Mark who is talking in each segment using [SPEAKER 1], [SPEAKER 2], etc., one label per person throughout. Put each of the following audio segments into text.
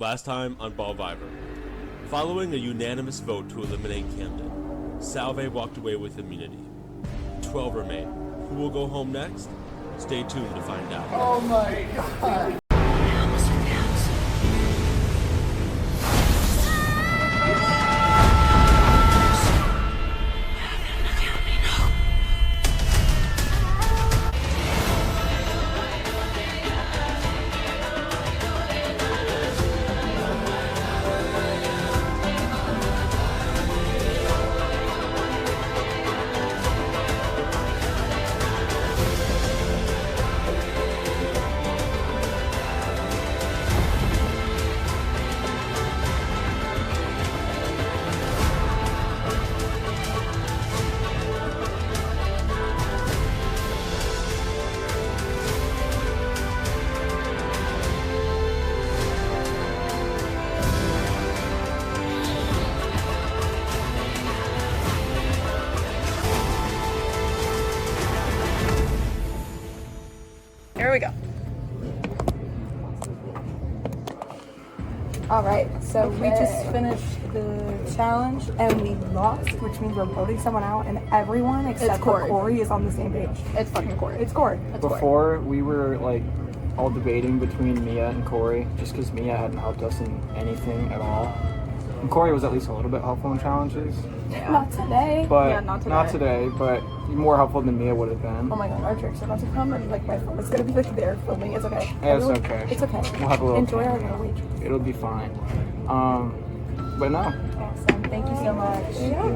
[SPEAKER 1] Last time on BallVivor. Following a unanimous vote to eliminate Camden, Salve walked away with immunity. 12 remain. Who will go home next? Stay tuned to find out.
[SPEAKER 2] Oh my god.
[SPEAKER 3] Here we go.
[SPEAKER 4] Alright, so we just finished the challenge and we lost, which means we're voting someone out, and everyone except for Corey is on the same page.
[SPEAKER 3] It's fucking Corey.
[SPEAKER 4] It's Corey.
[SPEAKER 2] Before, we were like all debating between Mia and Corey, just because Mia hadn't helped us in anything at all. And Corey was at least a little bit helpful in challenges.
[SPEAKER 3] Yeah.
[SPEAKER 4] Not today.
[SPEAKER 2] But
[SPEAKER 3] Yeah, not today.
[SPEAKER 2] But more helpful than Mia would have been.
[SPEAKER 4] Oh my god, our drinks are about to come and like my phone is gonna be like there filming. It's okay.
[SPEAKER 2] Yeah, it's okay.
[SPEAKER 4] It's okay.
[SPEAKER 2] We'll have a little
[SPEAKER 4] Enjoy our little wait.
[SPEAKER 2] It'll be fine. But no.
[SPEAKER 4] Awesome. Thank you so much. Yeah.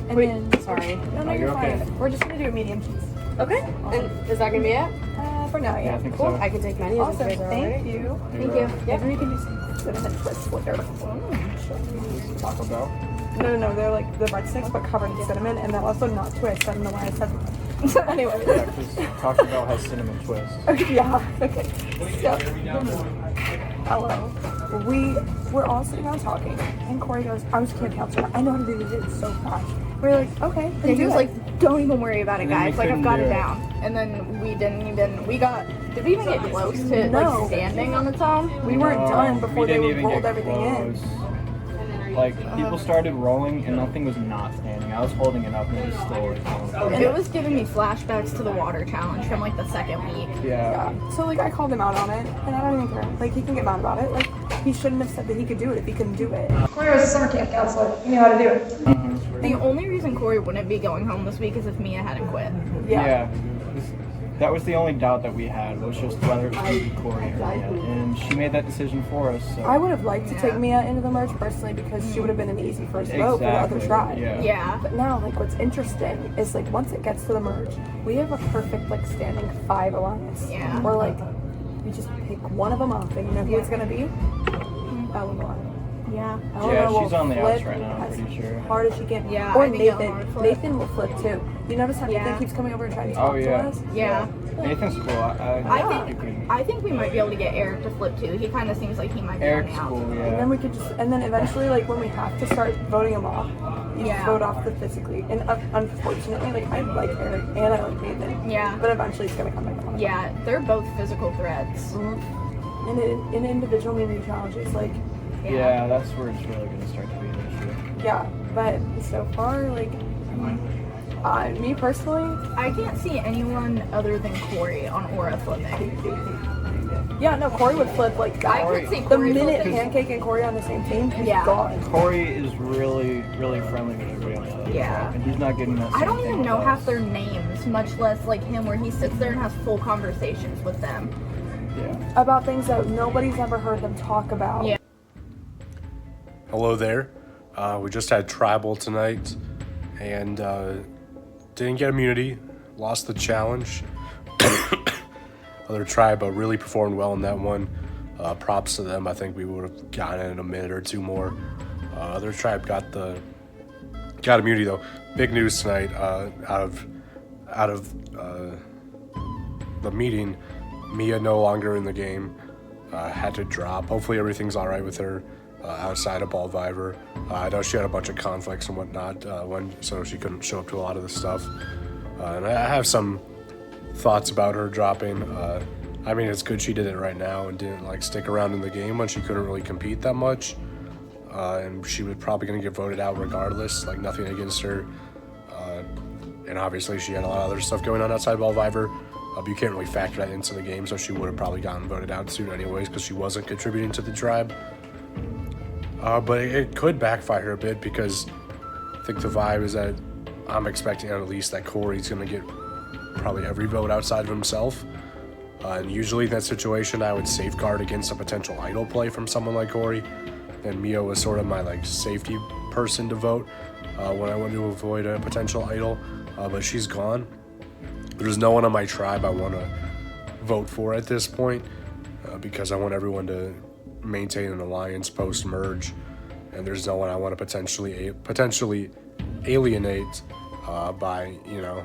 [SPEAKER 4] And
[SPEAKER 3] Wait,
[SPEAKER 4] then
[SPEAKER 3] sorry.
[SPEAKER 4] No,
[SPEAKER 2] you're
[SPEAKER 4] you're fine.
[SPEAKER 2] okay.
[SPEAKER 4] We're just gonna do a medium cheese.
[SPEAKER 3] Okay. And is that gonna be it?
[SPEAKER 4] For now, yeah.
[SPEAKER 2] I think
[SPEAKER 3] Cool.
[SPEAKER 2] so.
[SPEAKER 3] I can take many.
[SPEAKER 4] Awesome.
[SPEAKER 3] Thank
[SPEAKER 4] Thank you.
[SPEAKER 3] Thank you.
[SPEAKER 4] Maybe we can do some cinnamon twists with their
[SPEAKER 2] Taco Bell.
[SPEAKER 4] No, they're like the breadsticks but covered in cinnamon, and they're also not twists. I don't know why I said that. Anyway.
[SPEAKER 2] Yeah, because Taco Bell has cinnamon twist.
[SPEAKER 4] Yeah, okay. So, hello. We're all sitting around talking, and Corey goes, I'm just camp counselor. I know how to do this so fast. We're like, okay,
[SPEAKER 3] And
[SPEAKER 4] then
[SPEAKER 3] he
[SPEAKER 4] do
[SPEAKER 3] was
[SPEAKER 4] it.
[SPEAKER 3] like, don't even worry about it,
[SPEAKER 2] And then we
[SPEAKER 3] guys. Like, I've
[SPEAKER 2] couldn't
[SPEAKER 3] got
[SPEAKER 2] do
[SPEAKER 3] it
[SPEAKER 2] it.
[SPEAKER 3] down. And then we didn't even, did we even get close to,
[SPEAKER 4] No.
[SPEAKER 3] like, standing on its own?
[SPEAKER 4] we weren't done before
[SPEAKER 2] we
[SPEAKER 4] they
[SPEAKER 2] didn't even
[SPEAKER 4] rolled
[SPEAKER 2] get
[SPEAKER 4] everything in.
[SPEAKER 2] close. Like, people started rolling and nothing was not standing. I was holding it up and it was still rolling.
[SPEAKER 3] It was giving me flashbacks to the water challenge from, like, the second week.
[SPEAKER 2] Yeah.
[SPEAKER 4] Yeah. So like I called him out on it, and I don't even care. Like he can get mad about it. Like he shouldn't have said that he could do it if he couldn't do it. Corey was a summer camp counselor. He knew how to do it.
[SPEAKER 3] The only reason Corey wouldn't be going home this week is if Mia hadn't quit.
[SPEAKER 4] Yeah.
[SPEAKER 2] That was the only doubt that we had, was just whether it would be Corey or Mia. And she made that decision for us. So.
[SPEAKER 4] I would have liked to take Mia into the merge personally because she would have been an easy first vote for the other tribe.
[SPEAKER 2] Yeah.
[SPEAKER 3] Yeah.
[SPEAKER 4] But now, like, what's interesting is like once it gets to the merge, we have a perfect like standing 5 alliance.
[SPEAKER 3] Yeah.
[SPEAKER 4] Where like we just pick one of them off, and you know who it's gonna be? Eleanor.
[SPEAKER 3] Yeah.
[SPEAKER 2] Yeah, she's on the outs
[SPEAKER 4] flip
[SPEAKER 2] right now, I'm
[SPEAKER 4] as
[SPEAKER 2] pretty sure.
[SPEAKER 4] hard as she can.
[SPEAKER 3] Yeah,
[SPEAKER 4] Or
[SPEAKER 3] I think Eleanor would
[SPEAKER 4] Nathan.
[SPEAKER 3] flip.
[SPEAKER 4] Nathan will flip too. You notice how Nathan
[SPEAKER 3] Yeah.
[SPEAKER 4] keeps coming over and trying to talk
[SPEAKER 2] Oh,
[SPEAKER 4] to
[SPEAKER 2] yeah.
[SPEAKER 4] us?
[SPEAKER 3] Yeah.
[SPEAKER 2] Nathan's cool.
[SPEAKER 3] I think we might be able to get Eric to flip too. He kind of seems like he might be
[SPEAKER 2] Eric's
[SPEAKER 3] on the out.
[SPEAKER 2] cool,
[SPEAKER 4] And
[SPEAKER 2] yeah.
[SPEAKER 4] then we could just, and then eventually, like when we have to start voting them off, you
[SPEAKER 3] Yeah.
[SPEAKER 4] just vote off the physically. And unfortunately, like I like Eric and I like Nathan.
[SPEAKER 3] Yeah.
[SPEAKER 4] But eventually, it's gonna come back on.
[SPEAKER 3] Yeah, they're both physical threats.
[SPEAKER 4] Mm-hmm. And in individual immunity challenges, like
[SPEAKER 2] Yeah, that's where it's really going to start to be an issue.
[SPEAKER 4] yeah. But so far, like me personally,
[SPEAKER 3] I can't see anyone other than Corey on Aura flipping.
[SPEAKER 4] yeah, no, Corey would flip like that.
[SPEAKER 3] I could see
[SPEAKER 4] The
[SPEAKER 3] Corey
[SPEAKER 4] minute
[SPEAKER 3] flipping.
[SPEAKER 4] Pancake and Corey on the same team, he's
[SPEAKER 3] Yeah.
[SPEAKER 4] gone.
[SPEAKER 2] Corey is really, really friendly with everybody on the other
[SPEAKER 3] Yeah.
[SPEAKER 2] side, and he's not getting that.
[SPEAKER 3] I don't
[SPEAKER 2] same
[SPEAKER 3] even
[SPEAKER 2] thing
[SPEAKER 3] know
[SPEAKER 2] with
[SPEAKER 3] half
[SPEAKER 2] us.
[SPEAKER 3] their names, much less like him where he sits there and has full conversations with them.
[SPEAKER 2] Yeah.
[SPEAKER 4] About things that nobody's ever heard them talk about.
[SPEAKER 3] Yeah.
[SPEAKER 5] Hello there. We just had tribal tonight and didn't get immunity, lost the challenge. Other tribe really performed well in that one. Props to them. I think we would have gotten it in a minute or two more. Other tribe got immunity though. Big news tonight out of the meeting. Mia no longer in the game. Had to drop. Hopefully everything's all right with her. Outside of BallVivor. I know she had a bunch of conflicts and whatnot, so she couldn't show up to a lot of the stuff. And I have some thoughts about her dropping. I mean, it's good she did it right now and didn't like stick around in the game when she couldn't really compete that much. And she was probably going to get voted out regardless, like nothing against her. And obviously she had a lot of other stuff going on outside BallVivor. You can't really factor that into the game, so she would have probably gotten voted out soon anyways because she wasn't contributing to the tribe. But it could backfire a bit because I think the vibe is that I'm expecting at least that Corey's going to get probably every vote outside of himself. And usually in that situation, I would safeguard against a potential idol play from someone like Corey. And Mia was sort of my like safety person to vote when I wanted to avoid a potential idol. But she's gone. There's no one on my tribe I want to vote for at this point because I want everyone to maintain an alliance post-merge, and there's no one I want to potentially alienate by, you know,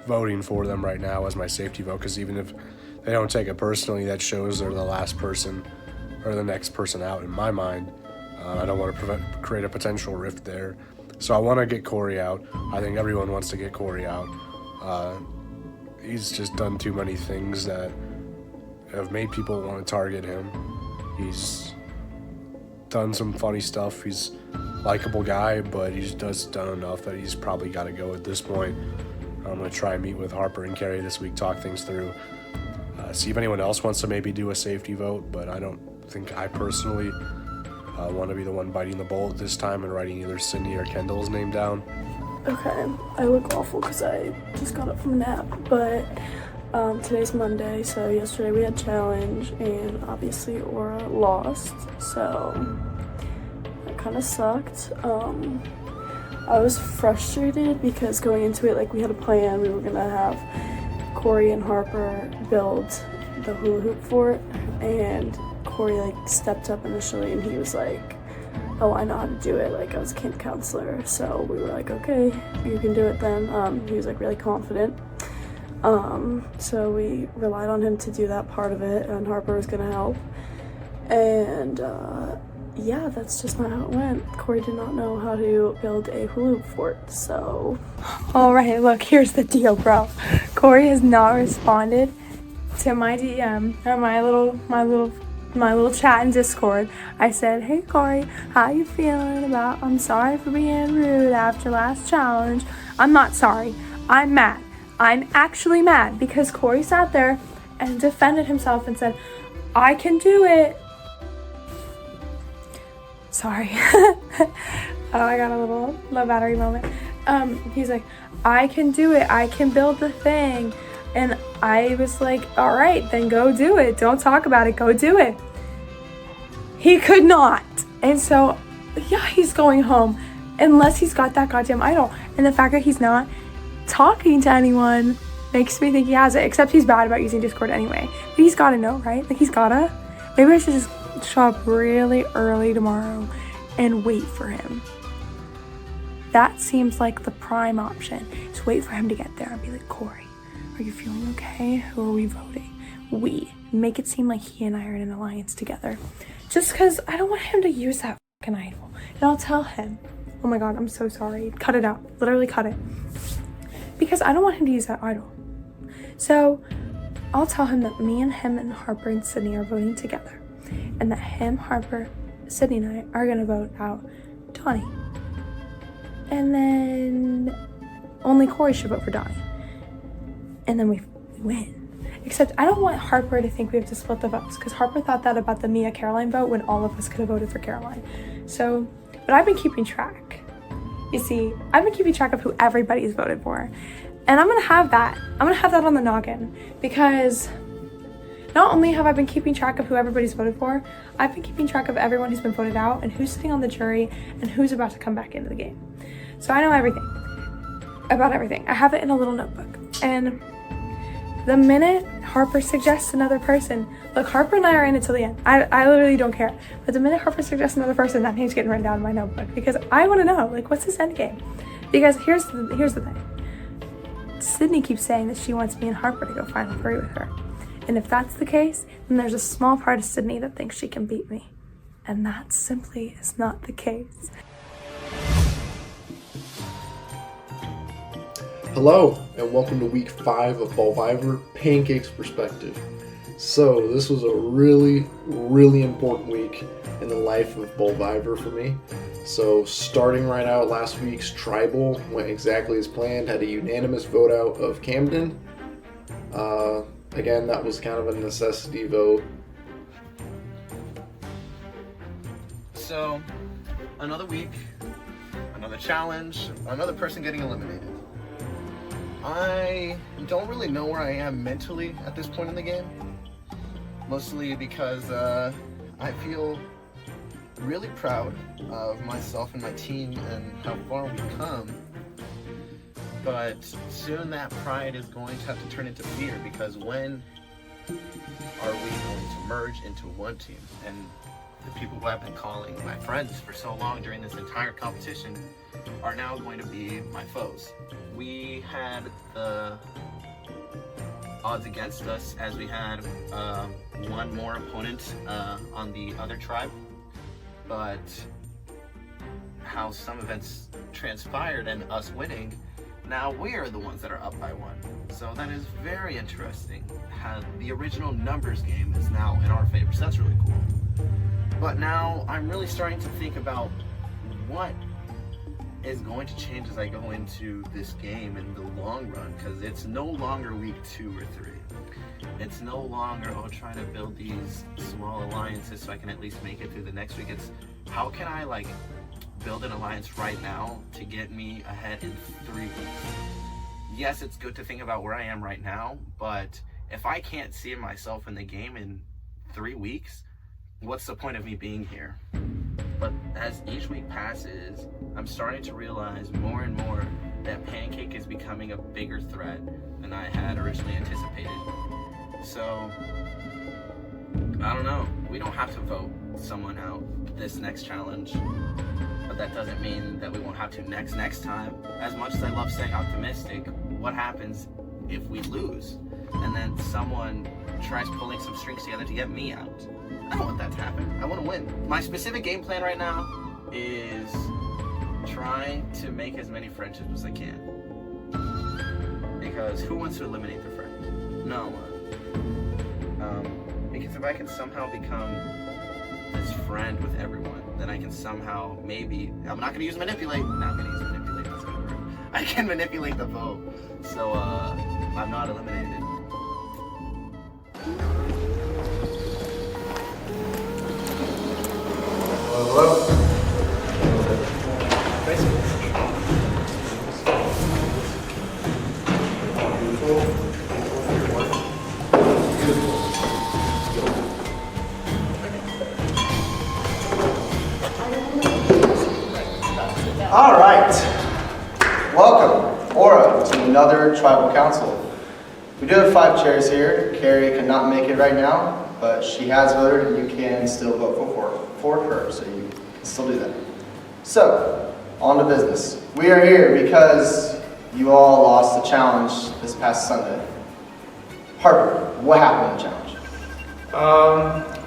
[SPEAKER 5] voting for them right now as my safety vote, because even if they don't take it personally, that shows they're the last person or the next person out in my mind. I don't want to create a potential rift there. So I want to get Corey out. I think everyone wants to get Corey out. He's just done too many things that have made people want to target him. He's done some funny stuff. He's a likable guy, but he's just done enough that he's probably got to go at this point. I'm going to try and meet with Harper and Carrie this week, talk things through, see if anyone else wants to maybe do a safety vote, but I don't think I personally want to be the one biting the bullet this time and writing either Sydney or Kendall's name down.
[SPEAKER 6] Okay, I look awful because I just got up from a nap, but today's Monday, so yesterday we had challenge, and obviously Aura lost, so that kind of sucked. I was frustrated because going into it, like, we had a plan. We were gonna have Corey and Harper build the hula hoop fort, and Corey, like, stepped up initially, and he was like, oh, I know how to do it. Like, I was a camp counselor, so we were like, okay, you can do it then. He was, like, really confident. So we relied on him to do that part of it, and Harper was gonna help. And, yeah, that's just not how it went. Corey did not know how to build a hula hoop fort, so...
[SPEAKER 4] Alright, look, here's the deal, bro. Corey has not responded to my DM, or my little chat in Discord. I said, hey Corey, how you feeling about, I'm sorry for being rude after last challenge. I'm not sorry. I'm mad. I'm actually mad because Corey sat there and defended himself and said, I can do it. Sorry. Oh, I got a little low battery moment. He's like, I can do it. I can build the thing. And I was like, all right, then go do it. Don't talk about it. Go do it. He could not. And so, yeah, he's going home unless he's got that goddamn idol. And the fact that he's not talking to anyone makes me think he has it, except he's bad about using Discord anyway. But he's gotta know, right? Like, he's gotta. Maybe I should just show up really early tomorrow and wait for him. That seems like the prime option. Just wait for him to get there and be like, Corey, are you feeling okay? Who are we voting? We. Make it seem like he and I are in an alliance together. Just because I don't want him to use that fucking idol. And I'll tell him, oh my god, I'm so sorry. Cut it out. Literally cut it. Because I don't want him to use that idol. So I'll tell him that me and him and Harper and Sydney are voting together. And that him, Harper, Sydney, and I are going to vote out Donnie. And then only Corey should vote for Donnie. And then we win. Except I don't want Harper to think we have to split the votes, because Harper thought that about the Mia Caroline vote when all of us could have voted for Caroline. So, but I've been keeping track. You see, I've been keeping track of who everybody's voted for. And I'm going to have that. I'm going to have that on the noggin, because not only have I been keeping track of who everybody's voted for, I've been keeping track of everyone who's been voted out and who's sitting on the jury and who's about to come back into the game. So I know everything about everything. I have it in a little notebook. And the minute Harper suggests another person, look, Harper and I are in it till the end. I literally don't care. But the minute Harper suggests another person, that name's getting written down in my notebook, because I want to know, like, what's his end game? Because here's the thing. Sydney keeps saying that she wants me and Harper to go final three with her. And if that's the case, then there's a small part of Sydney that thinks she can beat me. And that simply is not the case.
[SPEAKER 7] Hello, and welcome to week 5 of BallVivor Pancake's Perspective. So this was a really, really important week in the life of BallVivor for me. So starting right out, last week's tribal went exactly as planned. Had a unanimous vote out of Camden. Again, that was kind of a necessity vote.
[SPEAKER 8] So another week, another challenge, another person getting eliminated. I don't really know where I am mentally at this point in the game. Mostly because I feel really proud of myself and my team and how far we've come. But soon that pride is going to have to turn into fear, because when are we going to merge into one team? And the people who I've been calling my friends for so long during this entire competition are now going to be my foes. We had the odds against us as we had one more opponent on the other tribe, but how some events transpired and us winning, now we are the ones that are up by one. So that is very interesting. How the original numbers game is now in our favor, so that's really cool. But now I'm really starting to think about what is going to change as I go into this game in the long run, because it's no longer week 2 or 3. It's no longer, trying to build these small alliances so I can at least make it through the next week. It's how can I build an alliance right now to get me ahead in 3 weeks. Yes, it's good to think about where I am right now, but if I can't see myself in the game in 3 weeks, what's the point of me being here? But as each week passes, I'm starting to realize more and more that Pancake is becoming a bigger threat than I had originally anticipated. So, I don't know. We don't have to vote someone out this next challenge, but that doesn't mean that we won't have to next time. As much as I love staying optimistic, what happens if we lose and then someone tries pulling some strings together to get me out? I don't want that to happen. I want to win. My specific game plan right now is trying to make as many friendships as I can. Because who wants to eliminate their friend? No one. Because if I can somehow become this friend with everyone, then I can somehow maybe, I'm not going to use manipulate. No, I'm going to use manipulate. That's going to work. I can manipulate the vote. So I'm not eliminated.
[SPEAKER 9] Hello. All right. Welcome, Aura, to another tribal council. We do have 5 chairs here. Carrie cannot make it right now, but she has voted, and you can still vote for her, so you can still do that. So, on to business. We are here because you all lost the challenge this past Sunday. Harper, what happened in the challenge?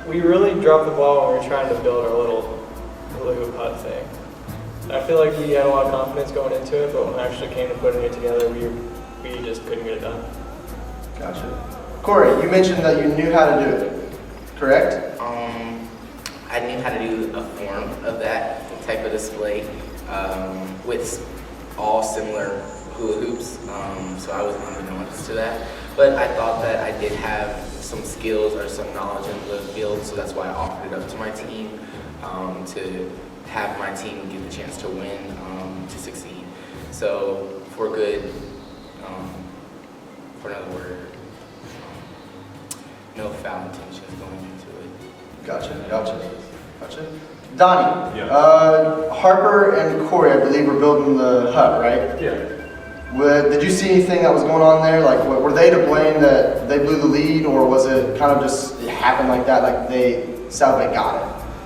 [SPEAKER 2] We really dropped the ball when we were trying to build our little hoop hut thing. I feel like we had a lot of confidence going into it, but when it actually came to putting it together, we just couldn't get it done.
[SPEAKER 9] Gotcha. Corey, you mentioned that you knew how to do it, correct?
[SPEAKER 10] I knew how to do a form of that type of display with all similar hula hoops, so I was unbeknownst to that. But I thought that I did have some skills or some knowledge in the field, so that's why I offered it up to my team to have my team get the chance to win, to succeed. So for good, for another word, no foul intentions going into it.
[SPEAKER 9] Gotcha. Donnie,
[SPEAKER 5] Yeah.
[SPEAKER 9] Harper and Corey, I believe, were building the hut, right?
[SPEAKER 5] Yeah.
[SPEAKER 9] Did you see anything that was going on there? Like, were they to blame that they blew the lead, or was it kind of just it happened like that, like Salve got it?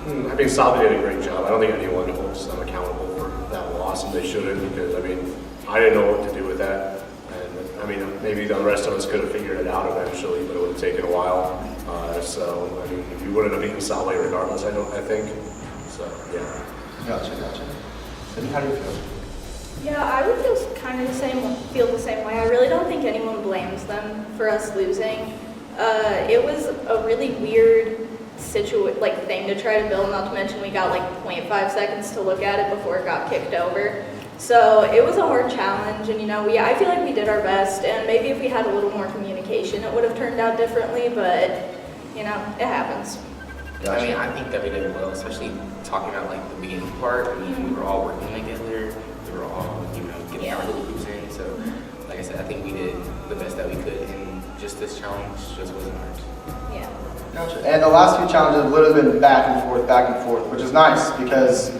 [SPEAKER 5] I mean, Salve did a great job. I don't think anyone holds them accountable for that loss, and they shouldn't, because, I mean, I didn't know what to do with that. And, I mean, maybe the rest of us could have figured it out eventually, but it would have taken a while. So, I mean, we wouldn't have beaten Salve regardless, I think. So, yeah.
[SPEAKER 9] Gotcha. Then how do you feel?
[SPEAKER 3] Yeah, I would feel the same way. I really don't think anyone blames them for us losing. It was a really weird thing to try to build, not to mention we got like 0.5 seconds to look at it before it got kicked over. So it was a hard challenge, and I feel like we did our best, and maybe if we had a little more communication it would have turned out differently, but it happens.
[SPEAKER 10] I mean, I think that we did well, especially talking about like the beginning part. I mean, we were all working together. We were all, getting our little hoops in. So, like I said, I think we did the best that we could, and just this challenge just wasn't ours.
[SPEAKER 3] Yeah.
[SPEAKER 9] Gotcha. And the last few challenges have literally been back and forth, which is nice because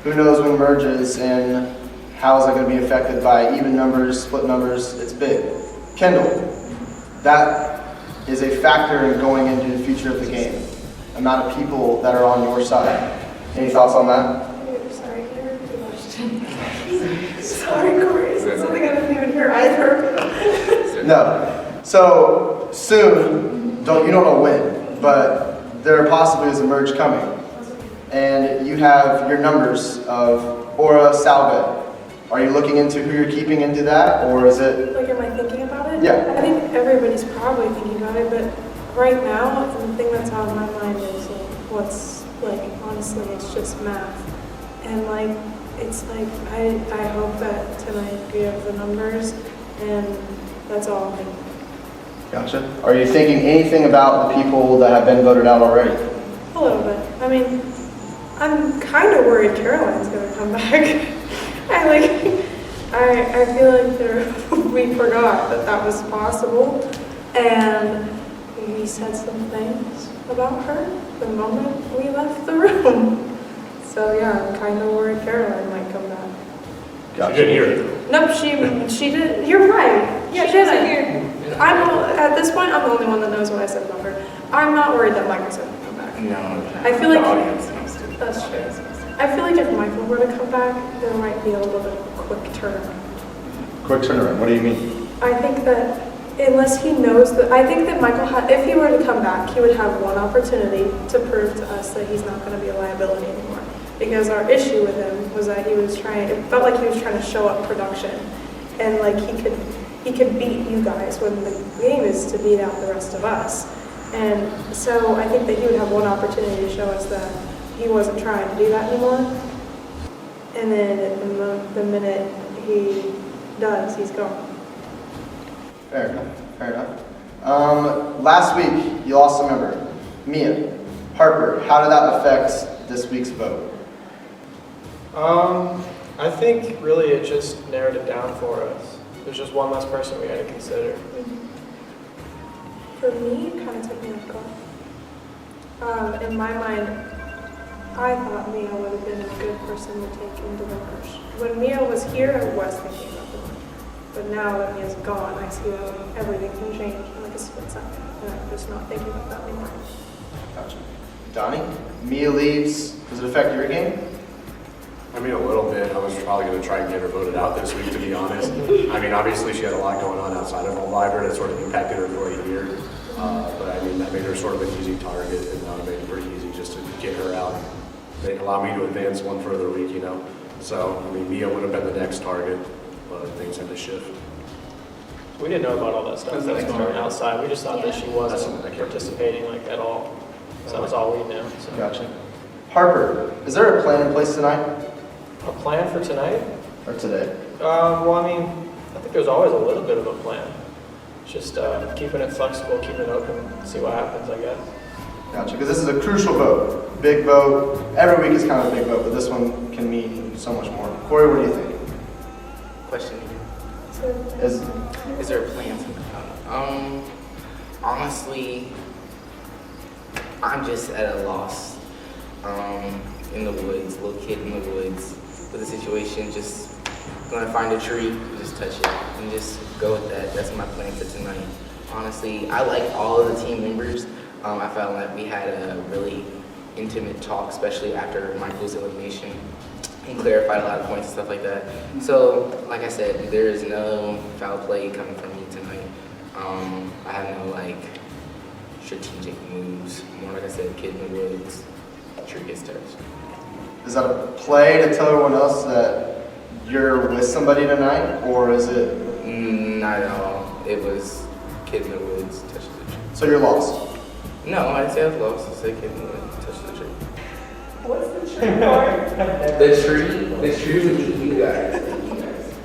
[SPEAKER 9] who knows when merges and how is it going to be affected by even numbers, split numbers? It's big. Kendall, that is a factor in going into the future of the game. Amount of people that are on your side. Any thoughts on that?
[SPEAKER 6] Sorry, can you repeat the question? Sorry, Corey. Is that something I didn't even hear either?
[SPEAKER 9] No. So soon, you don't know when, but there possibly is a merge coming. And you have your numbers of Aura, Salve. Are you looking into who you're keeping into that, or is it?
[SPEAKER 6] Like, am I thinking about it?
[SPEAKER 9] Yeah.
[SPEAKER 6] I think everybody's probably thinking about it, but right now, the thing that's on my mind is honestly, it's just math. And it's like, I hope that tonight we have the numbers, and that's all I'm thinking.
[SPEAKER 9] Gotcha. Are you thinking anything about the people that have been voted out already?
[SPEAKER 6] A little bit. I mean, I'm kind of worried Caroline's going to come back. I feel like we forgot that was possible, and we said some things about her the moment we left the room. So yeah, I'm kind of worried Caroline might come back.
[SPEAKER 9] Gotcha.
[SPEAKER 5] She didn't hear it.
[SPEAKER 6] Nope, she did. You're right.
[SPEAKER 3] Yeah,
[SPEAKER 6] she
[SPEAKER 3] she wasn't
[SPEAKER 6] didn't.
[SPEAKER 3] here.
[SPEAKER 6] At this point, I'm the only one that knows what I said about her. I'm not worried that Michael's going to come back.
[SPEAKER 10] No.
[SPEAKER 6] I feel like
[SPEAKER 10] the audience knows too.
[SPEAKER 6] that's true. I feel like if Michael were to come back, there might be a little bit of a quick turnaround.
[SPEAKER 9] Quick turnaround. What do you mean?
[SPEAKER 6] I think that unless he knows that, I think that Michael, if he were to come back, he would have one opportunity to prove to us that he's not going to be a liability anymore. Because our issue with him was that it felt like he was trying to show up production, and like he could beat you guys when the game is to beat out the rest of us. And so I think that he would have one opportunity to show us that he wasn't trying to do that anymore. And then the minute he does, he's gone.
[SPEAKER 9] Fair enough. Last week, you lost a member. Mia, Harper, how did that affect this week's vote?
[SPEAKER 2] I think really it just narrowed it down for us. There's just one less person we had to consider.
[SPEAKER 6] For me, it kind of took me off guard. In my mind, I thought Mia would have been a good person to take into the merge. When Mia was here, I was thinking about the merge. But now that Mia's gone, I see that everything can change in like a split second. And I'm just not thinking about that anymore.
[SPEAKER 9] Gotcha. Donnie, Mia leaves. Does it affect your game?
[SPEAKER 5] I mean, a little bit. I was probably going to try and get her voted out this week, to be honest. I mean, obviously she had a lot going on outside of BallVivor that sort of impacted her for a year. But I mean, that made her sort of an easy target, and made it pretty easy just to get her out. They allow me to advance one further week, So, I mean, Mia would have been the next target, but things had to shift.
[SPEAKER 2] We didn't know about all that stuff that was going on outside. We just thought that she wasn't participating at all. So that was all we knew. So.
[SPEAKER 9] Gotcha. Harper, is there a plan in place tonight?
[SPEAKER 2] A plan for tonight?
[SPEAKER 9] Or today?
[SPEAKER 2] Well, I mean, I think there's always a little bit of a plan. Just keeping it flexible, keeping it open, see what happens, I guess.
[SPEAKER 9] Gotcha, because this is a crucial vote. Big vote. Every week is kind of a big vote, but this one can mean so much more. Corey, what do you think?
[SPEAKER 10] Question.
[SPEAKER 9] Is
[SPEAKER 10] there a plan? Honestly, I'm just at a loss. In the woods, little kid in the woods, with the situation, just gonna find a tree, just touch it, and just go with that. That's my plan for tonight. Honestly, I like all of the team members. I felt like we had a really intimate talk, especially after Michael's elimination. He clarified a lot of points and stuff like that. So, like I said, there is no foul play coming from me tonight. I have no strategic moves. More like I said, kid in the woods, tree gets touched.
[SPEAKER 9] Is that a play to tell everyone else that you're with somebody tonight, or is it?
[SPEAKER 10] Not at all. It was kid in the woods touches the tree.
[SPEAKER 9] So you're lost.
[SPEAKER 10] No, I say I was lost. I said can touch the tree.
[SPEAKER 4] What's the tree part?
[SPEAKER 10] The tree would eat you guys.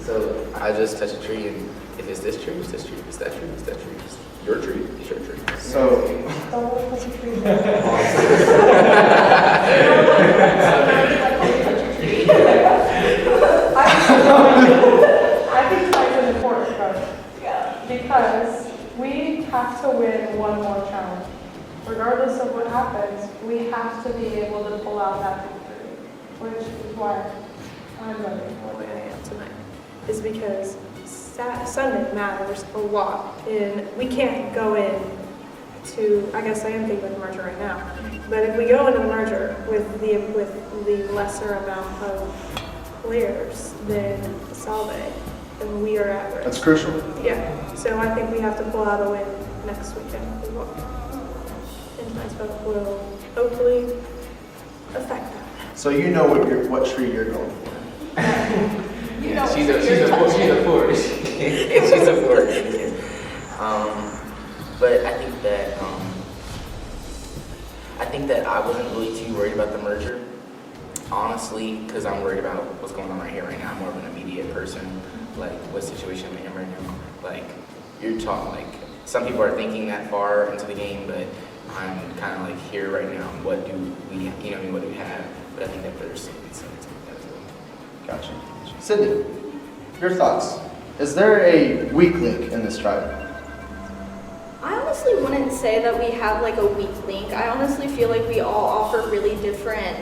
[SPEAKER 10] So I just touch a tree, and if it's this tree, it's this tree. If it's that tree, it's that tree. It's your tree, it's your tree.
[SPEAKER 9] So
[SPEAKER 4] I think ties an important part. Yeah. Because we have to win one more challenge. Regardless of what happens, we have to be able to pull out that victory. Which is why I'm voting the way I am tonight. Is because Sunday matters a lot. And we can't go in to, I guess I am thinking with the merger right now, but if we go into the merger with the lesser amount of players than Salve, then we are at risk.
[SPEAKER 9] that's crucial.
[SPEAKER 4] Yeah, so I think we have to pull out a win next weekend as well. And tonight's vote will hopefully affect that.
[SPEAKER 9] So you know what tree you're going for.
[SPEAKER 3] You know,
[SPEAKER 10] She's a force. She's a force. But I think that I wasn't really too worried about the merger, honestly, because I'm worried about what's going on right here, right now. I'm more of an immediate person, like what situation I'm in right now. Like you're talking, like some people are thinking that far into the game, but I'm kind of like here right now. What do we, what do we have? But I think that there's something to that as well.
[SPEAKER 9] Gotcha. Sydney, your thoughts? Is there a weak link in this tribe?
[SPEAKER 3] I honestly wouldn't say that we have like a weak link. I honestly feel like we all offer really different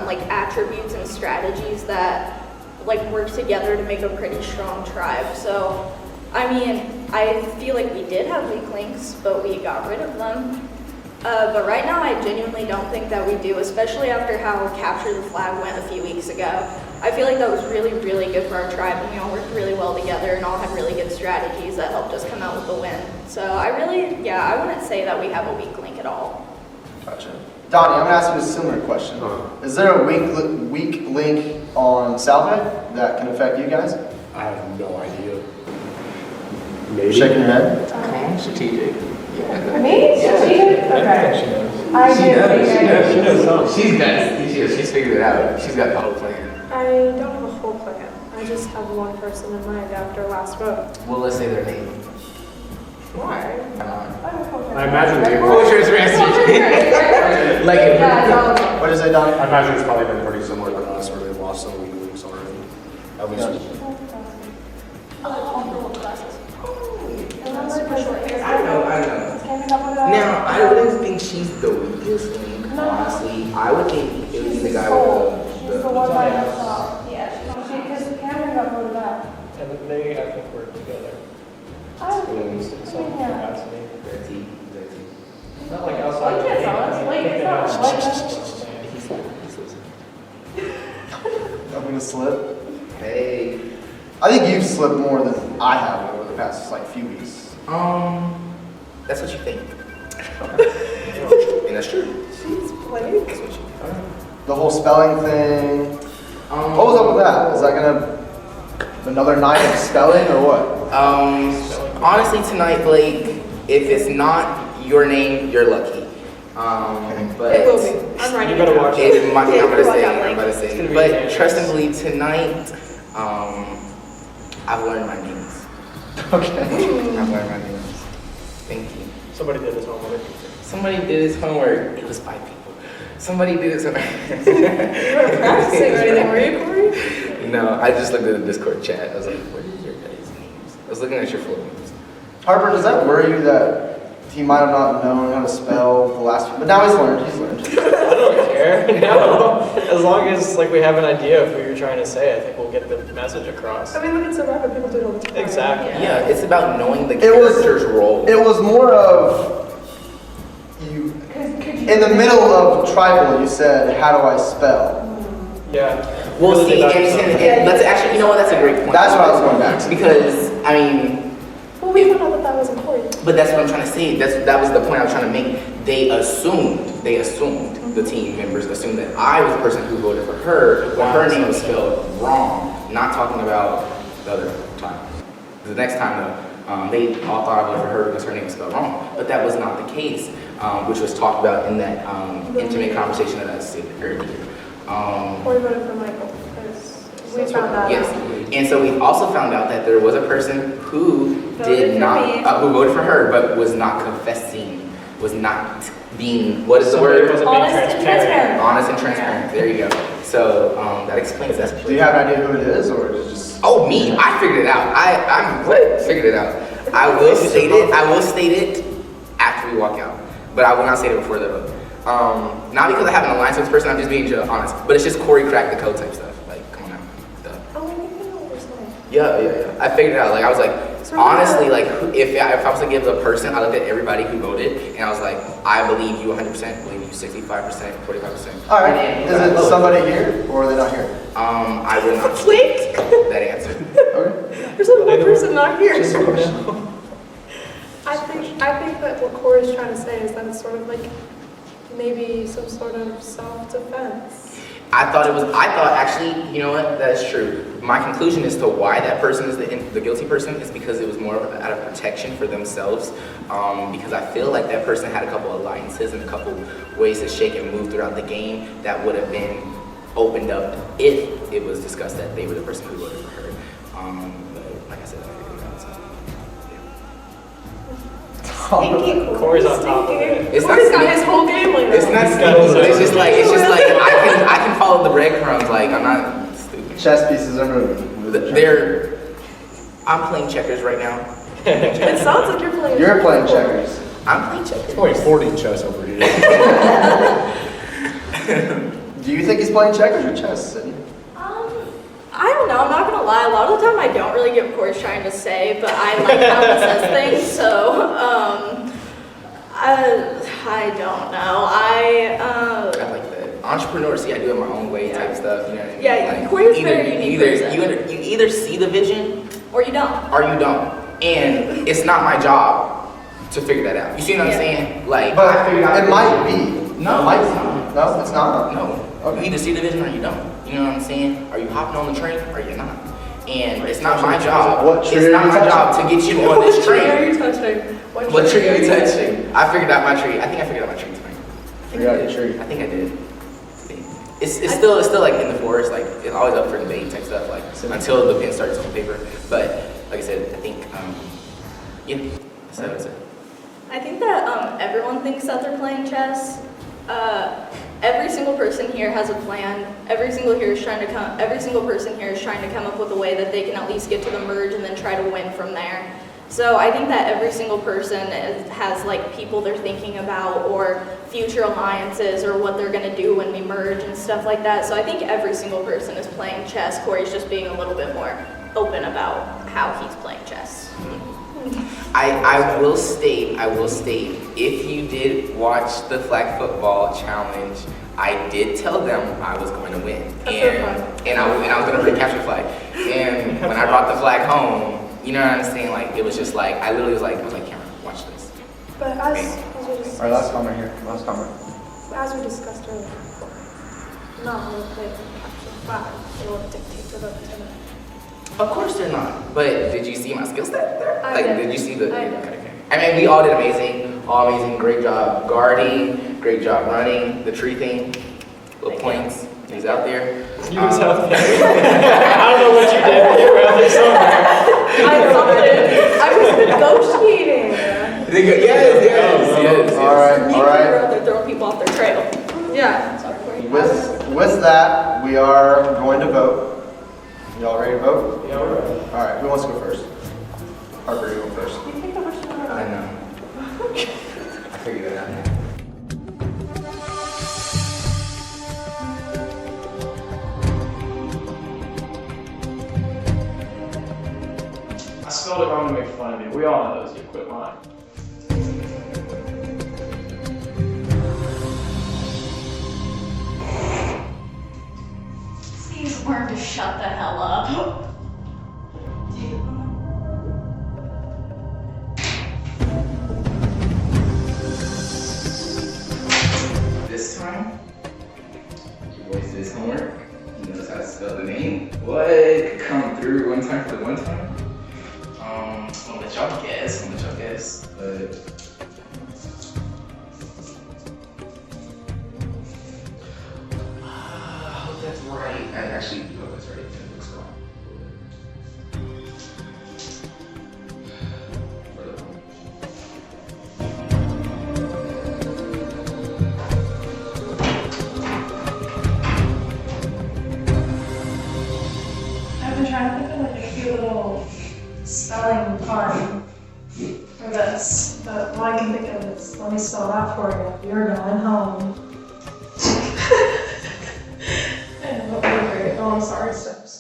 [SPEAKER 3] like attributes and strategies that like work together to make a pretty strong tribe. So, I mean, I feel like we did have weak links, but we got rid of them. But right now, I genuinely don't think that we do, especially after how Capture the Flag went a few weeks ago. I feel like that was really, really good for our tribe, and we all worked really well together and all had really good strategies that helped us come out with the win. So I wouldn't say that we have a weak link at all.
[SPEAKER 9] Gotcha. Donnie, I'm gonna ask you a similar question. Is there a weak link on Salve that can affect you guys?
[SPEAKER 5] I have no idea. Maybe.
[SPEAKER 9] Shaking your head?
[SPEAKER 10] Calm, strategic. Yeah.
[SPEAKER 4] Me? Strategic? Okay. I
[SPEAKER 10] She
[SPEAKER 4] did
[SPEAKER 10] knows something. She's figured it out. She's got the whole plan.
[SPEAKER 4] I don't have a whole plan. I just have one person in mind after last vote.
[SPEAKER 10] Well, let's say their name.
[SPEAKER 4] Why?
[SPEAKER 5] I imagine they
[SPEAKER 10] Full transparency. Like it.
[SPEAKER 4] Yeah,
[SPEAKER 9] What did you say, Donnie?
[SPEAKER 5] I imagine it's probably been pretty similar to us where they've lost some weak links already. At least.
[SPEAKER 10] I know. Now, I wouldn't think she's the weakest link, honestly. I would think it would be the guy with
[SPEAKER 4] the one by herself. Yeah. Because Cameron got voted out.
[SPEAKER 2] And they, I think, work together.
[SPEAKER 4] I
[SPEAKER 2] At least in some capacity. Not like outside.
[SPEAKER 4] Like
[SPEAKER 2] the
[SPEAKER 4] it's
[SPEAKER 2] game.
[SPEAKER 4] us. Like it's not like us.
[SPEAKER 9] I'm gonna slip.
[SPEAKER 10] Hey.
[SPEAKER 9] I think you've slipped more than I have over the past few weeks.
[SPEAKER 10] That's what you think. And that's true.
[SPEAKER 4] She's like.
[SPEAKER 10] That's what you think.
[SPEAKER 9] The whole spelling thing. What was up with that? Is that gonna another night of spelling or what?
[SPEAKER 10] Honestly, tonight, Blake, if it's not your name, you're lucky. But
[SPEAKER 4] It will be. I'm writing
[SPEAKER 2] You better
[SPEAKER 4] it down.
[SPEAKER 2] watch
[SPEAKER 10] it might,
[SPEAKER 3] Yeah,
[SPEAKER 10] I'm
[SPEAKER 3] you're
[SPEAKER 10] gonna
[SPEAKER 3] welcome,
[SPEAKER 10] say.
[SPEAKER 2] gonna be
[SPEAKER 10] But
[SPEAKER 2] unanimous.
[SPEAKER 10] trust and believe, tonight, I've learned my names.
[SPEAKER 9] Okay.
[SPEAKER 10] I've learned my names. Thank you.
[SPEAKER 2] Somebody did his homework.
[SPEAKER 10] Somebody did his homework. It was 5 people. Somebody did his homework.
[SPEAKER 4] You weren't practicing or anything, were you, Corey?
[SPEAKER 10] No, I just looked at the Discord chat. I was like, what is your guys' names? I was looking at your full names.
[SPEAKER 9] Harper, does that worry you that he might have not known how to spell the last few, but now he's learned. He's learned.
[SPEAKER 2] I don't care. No. As long as we have an idea of who you're trying to say, I think we'll get the message across.
[SPEAKER 4] I mean, look at Survivor. People do it all the time.
[SPEAKER 2] Exactly.
[SPEAKER 10] Yeah, it's about knowing the
[SPEAKER 9] It was-
[SPEAKER 10] character's role.
[SPEAKER 9] It was more of you in the middle of tribal. You said, "How do I spell?"
[SPEAKER 2] Yeah.
[SPEAKER 10] Well,
[SPEAKER 2] Really
[SPEAKER 10] see,
[SPEAKER 2] about
[SPEAKER 10] and
[SPEAKER 2] yourself.
[SPEAKER 10] that's actually, you know what, that's a great point.
[SPEAKER 9] That's what I was going back to.
[SPEAKER 10] Because, I mean,
[SPEAKER 4] Well, we found out that that was important.
[SPEAKER 10] but that's what I'm trying to say. That was the point I was trying to make. They assumed, the team members assumed that I was the person who voted for her, when her name was spelled wrong. Not talking about the other time. The next time, though, They all thought I voted for her because her name was spelled wrong, but that was not the case, which was talked about in that intimate conversation that I said earlier.
[SPEAKER 4] Or voted for Michael, because we found that
[SPEAKER 10] Yes,
[SPEAKER 4] out.
[SPEAKER 10] and so we also found out that there was a person who
[SPEAKER 3] Voted for me.
[SPEAKER 10] who voted for her, but was not confessing, was not being, what is the
[SPEAKER 2] Somebody
[SPEAKER 10] word?
[SPEAKER 2] wasn't being
[SPEAKER 3] Honest and
[SPEAKER 2] transparent.
[SPEAKER 3] transparent.
[SPEAKER 10] Honest and transparent. There you go. So that explains that.
[SPEAKER 9] Do you have an idea who it is, or is it just?
[SPEAKER 10] Oh, me! I figured it out. I figured it out. I will state it. I will state it after we walk out, but I will not state it before the vote. Not because I have an alliance with this person. I'm just being honest. But it's just Corey cracked the code type stuff. Like, come on now. Duh.
[SPEAKER 4] Oh, I think I know what you're saying.
[SPEAKER 10] Yeah. I figured it out. Like, I was like, honestly, like, if I was to give a person, I looked at everybody who voted, and I was like, I believe you 100%, believe you 65%, 45%.
[SPEAKER 9] All right. Is it somebody here, or are they not here?
[SPEAKER 10] I would not
[SPEAKER 4] Wait,
[SPEAKER 10] state that answer.
[SPEAKER 9] Okay.
[SPEAKER 4] there's only one person not here.
[SPEAKER 2] Just so you know.
[SPEAKER 4] I think that what Corey's trying to say is that it's sort of like maybe some sort of self-defense.
[SPEAKER 10] I thought actually, you know what, that is true. My conclusion as to why that person is the guilty person is because it was more out of protection for themselves. Because I feel like that person had a couple alliances and a couple ways to shake and move throughout the game that would have been opened up if it was discussed that they were the person who voted for her. But like I said, I figured it out. So, yeah.
[SPEAKER 2] Corey's on top of it.
[SPEAKER 10] It's
[SPEAKER 4] Corey's got
[SPEAKER 10] sneaky.
[SPEAKER 4] his whole family
[SPEAKER 10] It's
[SPEAKER 4] now.
[SPEAKER 10] not sneaky, but it's just like I can follow the breadcrumbs. Like I'm not stupid.
[SPEAKER 9] Chess pieces are moving.
[SPEAKER 10] I'm playing checkers right now.
[SPEAKER 4] It sounds like you're playing.
[SPEAKER 9] You're playing checkers.
[SPEAKER 10] I'm playing checkers.
[SPEAKER 5] Playing 40 chess over here.
[SPEAKER 9] Do you think he's playing checkers or chess, Sydney?
[SPEAKER 3] I don't know, I'm not gonna lie, a lot of the time I don't really get what Corey's trying to say, but I like how he says things, so, I don't know,
[SPEAKER 10] I like that. Entrepreneur, see, I do it my own way type stuff. You know what I mean?
[SPEAKER 3] Yeah,
[SPEAKER 10] Like,
[SPEAKER 3] Corey's
[SPEAKER 10] either,
[SPEAKER 3] very unique person.
[SPEAKER 10] you either see the vision
[SPEAKER 3] or you don't.
[SPEAKER 10] or you don't, and it's not my job to figure that out. You see what I'm
[SPEAKER 3] Yeah.
[SPEAKER 10] saying? Like,
[SPEAKER 9] But
[SPEAKER 10] I figured out
[SPEAKER 9] it might be.
[SPEAKER 10] No,
[SPEAKER 9] It might
[SPEAKER 10] it's
[SPEAKER 9] be.
[SPEAKER 10] not.
[SPEAKER 9] No, it's not.
[SPEAKER 10] No.
[SPEAKER 9] Okay.
[SPEAKER 10] You either see the vision or you don't. You know what I'm saying? Are you hopping on the train or you're not? And it's not my job.
[SPEAKER 9] What tree
[SPEAKER 10] It's
[SPEAKER 9] are
[SPEAKER 10] not
[SPEAKER 9] you
[SPEAKER 10] my
[SPEAKER 9] touching?
[SPEAKER 10] job to get you on
[SPEAKER 4] What
[SPEAKER 10] this
[SPEAKER 4] tree are
[SPEAKER 10] train.
[SPEAKER 4] you touching?
[SPEAKER 10] What tree are you touching? I figured out my tree. I think I figured out my tree tonight.
[SPEAKER 9] Figure out your tree.
[SPEAKER 10] I think I did. It's still like in the forest, like it's always up for debate type stuff, like until the pen starts on paper. But like I said, I think yeah, that's it.
[SPEAKER 3] I think that everyone thinks that they're playing chess. Every single person here has a plan. Every single person here is trying to come up with a way that they can at least get to the merge and then try to win from there. So I think that every single person has like people they're thinking about or future alliances or what they're gonna do when we merge and stuff like that. So I think every single person is playing chess. Corey's just being a little bit more open about how he's playing chess.
[SPEAKER 10] I will state, if you did watch the flag football challenge, I did tell them I was going to win, and I was going to bring capture flag. And when I brought the flag home, you know what I'm saying? Like it was just like I literally was like, Cameron, watch this.
[SPEAKER 4] But as we discussed,
[SPEAKER 9] All right, last comment here. Last comment.
[SPEAKER 4] as we discussed earlier, not all play capture flag. They will dictate to the lieutenant.
[SPEAKER 10] Of course they're not. But did you see my skill set there?
[SPEAKER 4] I
[SPEAKER 10] Like,
[SPEAKER 4] did.
[SPEAKER 10] did you see the?
[SPEAKER 4] I did.
[SPEAKER 10] Okay. I mean, we all did amazing. All amazing. Great job guarding. Great job running. The tree thing. Little points. He's out there.
[SPEAKER 2] You was out there. I don't know what you did, but you were out there somewhere.
[SPEAKER 3] I was negotiating.
[SPEAKER 10] Yes.
[SPEAKER 9] All right.
[SPEAKER 3] You
[SPEAKER 9] All
[SPEAKER 3] were
[SPEAKER 9] right.
[SPEAKER 3] out there throwing people off their trail. Yeah. Sorry, Corey.
[SPEAKER 9] With that, we are going to vote. Y'all ready to vote?
[SPEAKER 2] Yeah, we're ready.
[SPEAKER 9] All right. Who wants to go first? Harper, you go first.
[SPEAKER 4] You think that we should
[SPEAKER 10] I know. I figured it out.
[SPEAKER 2] I spelled it wrong to make fun of you. We all know this. You quit lying.
[SPEAKER 3] Please learn to shut the hell up.
[SPEAKER 10] This time, your boy did his homework. He knows how to spell the name. What? Come through one time for the one time. Uma joke is, but I hope that's right. I actually hope that's right. It looks wrong.
[SPEAKER 4] I've been trying to think of like a cute little spelling pun for this, but all I can think of is, let me spell that for you. You're going home. I know, that would be great. Oh, I'm sorry, Steps.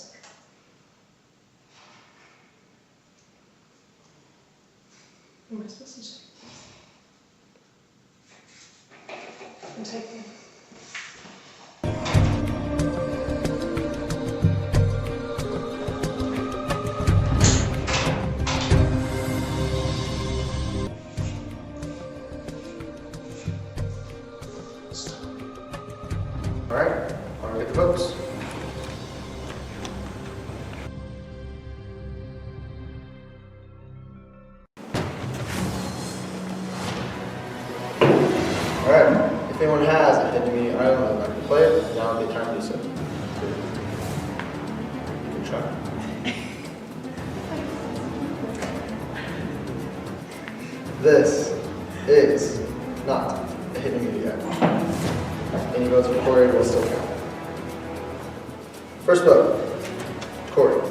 [SPEAKER 4] What am I supposed to say? I'm taking it.
[SPEAKER 9] All right, want to get the votes? All right, if anyone has a enemy island that can play it, now would be the time to do so. You can try. This is not a hidden media. Any votes for Corey will still count. First vote, Corey.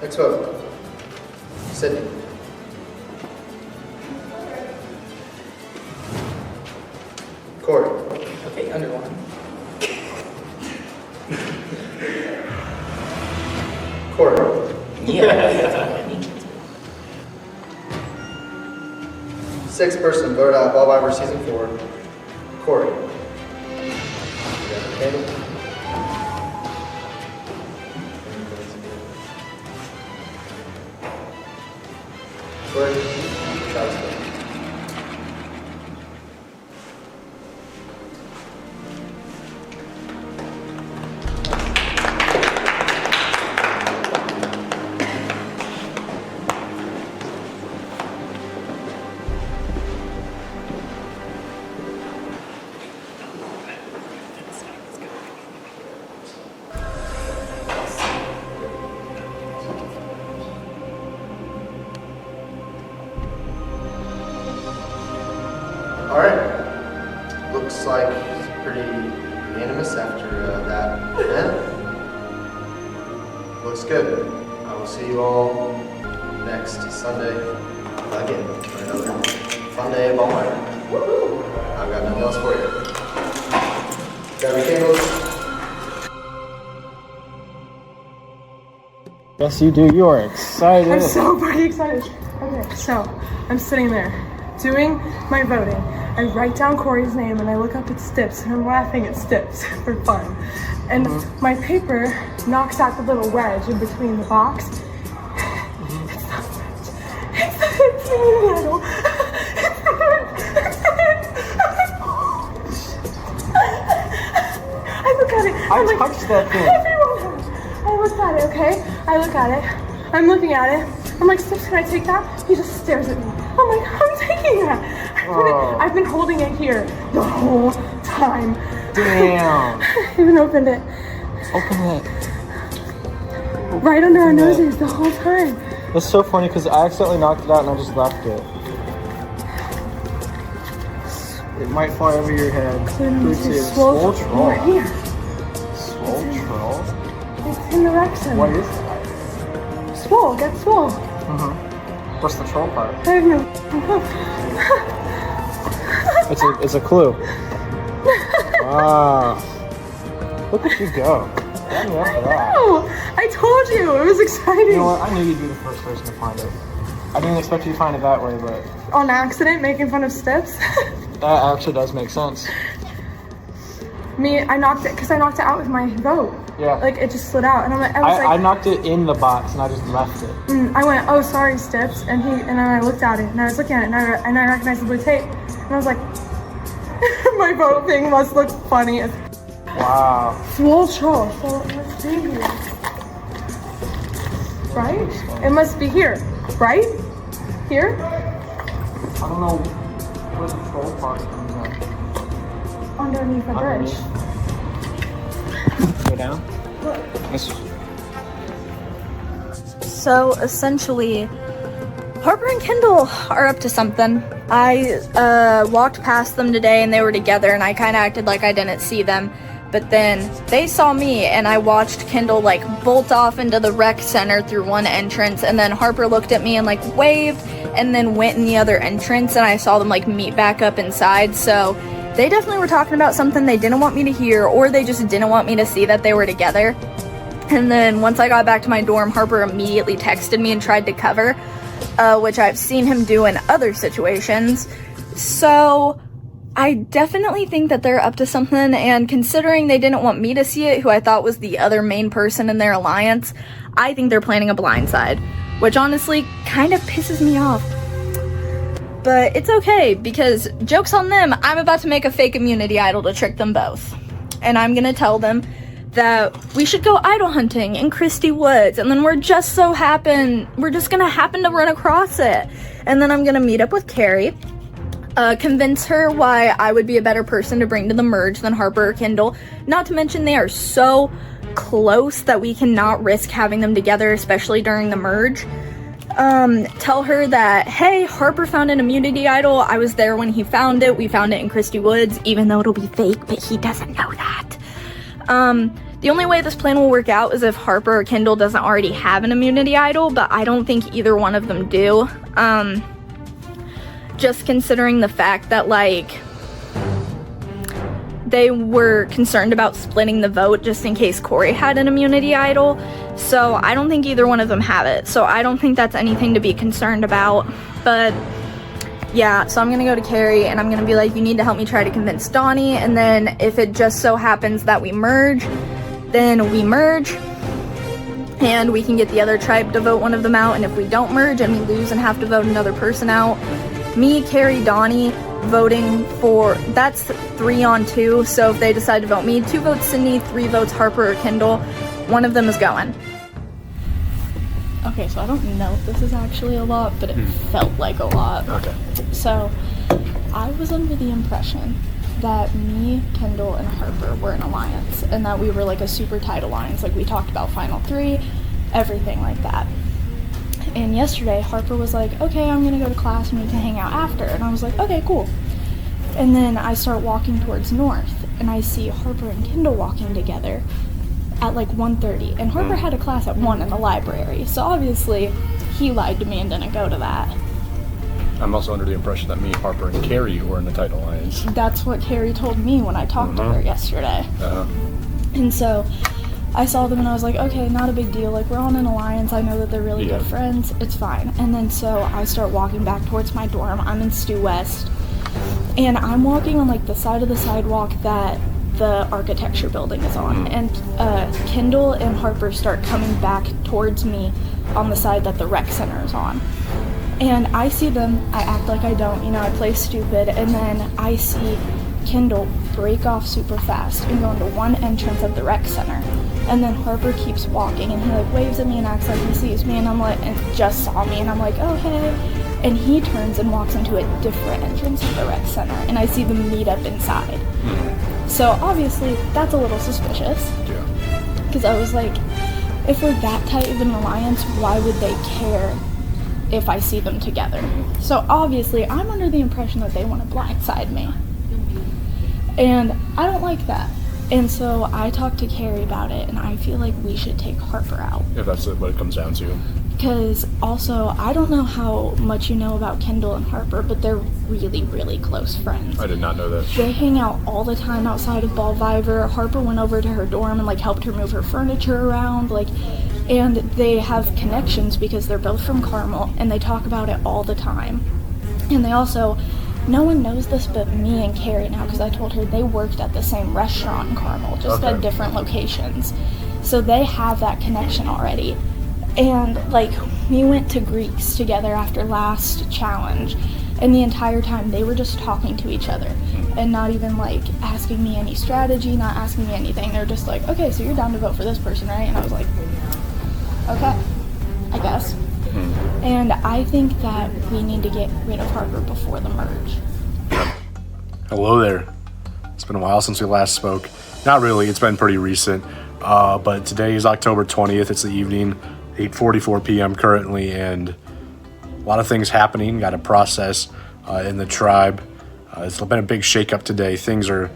[SPEAKER 9] Next vote, Sydney. Corey.
[SPEAKER 10] Okay, under one.
[SPEAKER 9] Corey.
[SPEAKER 10] Yeah, that's what I mean.
[SPEAKER 9] Sixth person voted out BallVivor Season 4, Corey. You got the candle? Corey, try this one. All right. Looks like it's pretty unanimous after that event. Looks good. I will see you all next Sunday again for another fun day of BallVivor. Woohoo! I've got nothing else for you. Grab your candles.
[SPEAKER 11] Yes, you do. You are excited.
[SPEAKER 4] I'm so pretty excited. Okay, so I'm sitting there doing my voting. I write down Corey's name and I look up at Stips and I'm laughing at Stips for fun. And my paper knocks out the little wedge in between the box. It's not a wedge. It's the needle. I look at it. I'm like,
[SPEAKER 11] touched that thing.
[SPEAKER 4] Everyone has. I look at it, okay? I look at it. I'm looking at it. I'm like, Stips, can I take that? He just stares at me. I'm like, I'm taking that. I've been holding it here the whole time.
[SPEAKER 11] Damn.
[SPEAKER 4] I even opened it.
[SPEAKER 11] Open it.
[SPEAKER 4] Right under our noses the whole time.
[SPEAKER 11] That's so funny because I accidentally knocked it out and I just left it. It might fly over your head. Who's it? Swole Troll.
[SPEAKER 4] Right here.
[SPEAKER 11] Swole Troll?
[SPEAKER 4] It's in the Rexon.
[SPEAKER 11] What is that?
[SPEAKER 4] Swole, get swole.
[SPEAKER 11] What's the troll part?
[SPEAKER 4] I have no
[SPEAKER 11] It's a clue. Wow. Look at you go. Got me up for that.
[SPEAKER 4] Oh, I told you, it was exciting.
[SPEAKER 11] You know what? I knew you'd be the first person to find it. I didn't expect you to find it that way, but...
[SPEAKER 4] On accident, making fun of Stips?
[SPEAKER 11] That actually does make sense.
[SPEAKER 4] I knocked it, because I knocked it out with my vote.
[SPEAKER 11] Yeah.
[SPEAKER 4] Like, it just slid out, and
[SPEAKER 11] I knocked it in the box, and I just left it.
[SPEAKER 4] I went, oh, sorry, Stips, and then I looked at it, and I was looking at it, and I recognized the blue tape, and I was like, my vote thing must look funny as...
[SPEAKER 11] Wow.
[SPEAKER 4] Swole Troll, so let's do this. right? It must be here, right? Here?
[SPEAKER 11] I don't know where the troll part comes in.
[SPEAKER 4] Underneath the bridge.
[SPEAKER 11] Go down?
[SPEAKER 3] So essentially, Harper and Kendall are up to something. I walked past them today and they were together and I kind of acted like I didn't see them. But then they saw me and I watched Kendall like bolt off into the rec center through one entrance, and then Harper looked at me and like waved and then went in the other entrance, and I saw them like meet back up inside. So they definitely were talking about something they didn't want me to hear, or they just didn't want me to see that they were together. And then once I got back to my dorm, Harper immediately texted me and tried to cover, which I've seen him do in other situations. So I definitely think that they're up to something, and considering they didn't want me to see it, who I thought was the other main person in their alliance, I think they're planning a blindside, which honestly kind of pisses me off. But it's okay, because joke's on them, I'm about to make a fake immunity idol to trick them both. And I'm gonna tell them that we should go idol hunting in Christie Woods, and then we're just gonna happen to run across it. And then I'm gonna meet up with Carrie, convince her why I would be a better person to bring to the merge than Harper or Kendall. Not to mention they are so close that we cannot risk having them together, especially during the merge. Tell her that, hey, Harper found an immunity idol. I was there when he found it. We found it in Christie Woods, even though it'll be fake, but he doesn't know that. The only way this plan will work out is if Harper or Kendall doesn't already have an immunity idol, but I don't think either one of them do. Just considering the fact that, like, they were concerned about splitting the vote just in case Corey had an immunity idol. So I don't think either one of them have it. So I don't think that's anything to be concerned about. But yeah, so I'm gonna go to Carrie and I'm gonna be like, you need to help me try to convince Donnie. And then if it just so happens that we merge, then we merge. And we can get the other tribe to vote one of them out. And if we don't merge and we lose and have to vote another person out, me, Carrie, Donnie voting for, that's 3 on 2. So if they decide to vote me, 2 votes Sydney, 3 votes Harper or Kendall, one of them is going. Okay, so I don't know if this is actually a lot, but it felt like a lot.
[SPEAKER 5] Okay.
[SPEAKER 3] So I was under the impression that me, Kendall, and Harper were an alliance, and that we were like a super tight alliance, like we talked about Final 3, everything like that. And yesterday, Harper was like, okay, I'm gonna go to class and we can hang out after. And I was like, okay, cool. And then I start walking towards north, and I see Harper and Kendall walking together at like 1:30. And Harper had a class at 1 in the library. So obviously, he lied to me and didn't go to that.
[SPEAKER 5] I'm also under the impression that me, Harper, and Carrie were in the tight alliance.
[SPEAKER 3] That's what Carrie told me when I talked to her yesterday. And so I saw them and I was like, okay, not a big deal. Like, we're on an alliance. I know that they're really good friends. It's fine. And then so I start walking back towards my dorm. I'm in Stu West. And I'm walking on like the side of the sidewalk that the architecture building is on. And Kendall and Harper start coming back towards me on the side that the rec center is on. And I see them. I act like I don't. You know, I play stupid. And then I see Kendall break off super fast and go into one entrance of the rec center. And then Harper keeps walking and he like waves at me and acts like he sees me, and I'm like, and just saw me, and I'm like, oh hey. And he turns and walks into a different entrance of the rec center, and I see them meet up inside. So obviously that's a little suspicious. Yeah. Because I was like, if we're that tight of an alliance, why would they care if I see them together? So obviously I'm under the impression that they want to blindside me. And I don't like that. And so I talked to Carrie about it, and I feel like we should take Harper out.
[SPEAKER 5] If that's what it comes down to.
[SPEAKER 3] Because also, I don't know how much you know about Kendall and Harper, but they're really, really close friends.
[SPEAKER 5] I did not know that.
[SPEAKER 3] They hang out all the time outside of BallVivor. Harper went over to her dorm and like helped her move her furniture around, like, and they have connections because they're both from Carmel, and they talk about it all the time. And they also, no one knows this but me and Carrie now, because I told her they worked at the same restaurant in Carmel, just at different locations. So they have that connection already. And like, we went to Greeks together after last challenge, and the entire time they were just talking to each other and not even like asking me any strategy, not asking me anything. They're just like, okay, so you're down to vote for this person, right? And I was like, okay.
[SPEAKER 12] I guess. And I think that we need to get rid of Harper before the merge.
[SPEAKER 5] Hello there. It's been a while since we last spoke. Not really, it's been pretty recent. But today is October 20th. It's the evening, 8:44 p.m. currently, and a lot of things happening. Got a process in the tribe. It's been a big shakeup today. Things are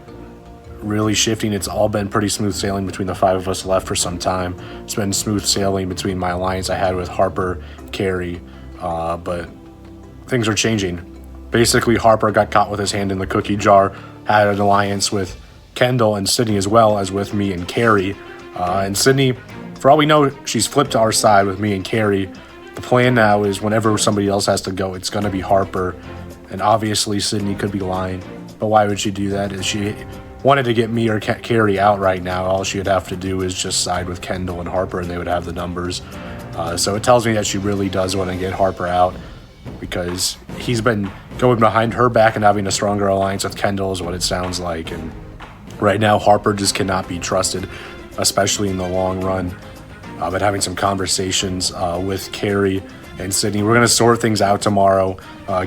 [SPEAKER 5] really shifting. It's all been pretty smooth sailing between the 5 of us left for some time. It's been smooth sailing between my alliance I had with Harper, Carrie, but things are changing. Basically, Harper got caught with his hand in the cookie jar, had an alliance with Kendall and Sydney as well as with me and Carrie. And Sydney, for all we know, she's flipped to our side with me and Carrie. The plan now is whenever somebody else has to go, it's going to be Harper. And obviously, Sydney could be lying. But why would she do that? If she wanted to get me or Carrie out right now, all she would have to do is just side with Kendall and Harper, and they would have the numbers. So it tells me that she really does want to get Harper out, because he's been going behind her back and having a stronger alliance with Kendall is what it sounds like. And right now, Harper just cannot be trusted, especially in the long run. I've been having some conversations with Carrie and Sydney. We're going to sort things out tomorrow,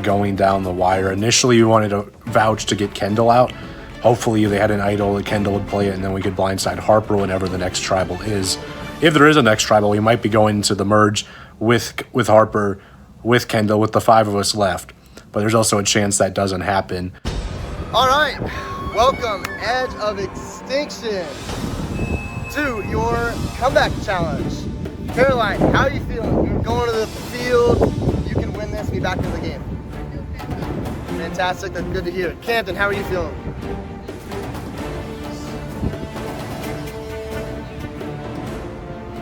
[SPEAKER 5] going down the wire. Initially, we wanted to vouch to get Kendall out. Hopefully, they had an idol that Kendall would play it, and then we could blindside Harper whenever the next tribal is. If there is a next tribal, we might be going into the merge with Harper, with Kendall, with the 5 of us left. But there's also a chance that doesn't happen.
[SPEAKER 9] All right, welcome, Edge of Extinction, to your comeback challenge. Caroline, how are you feeling? You're going to the field. You can win this and be back in the game. Fantastic, that's good to hear. Camden, how are you feeling?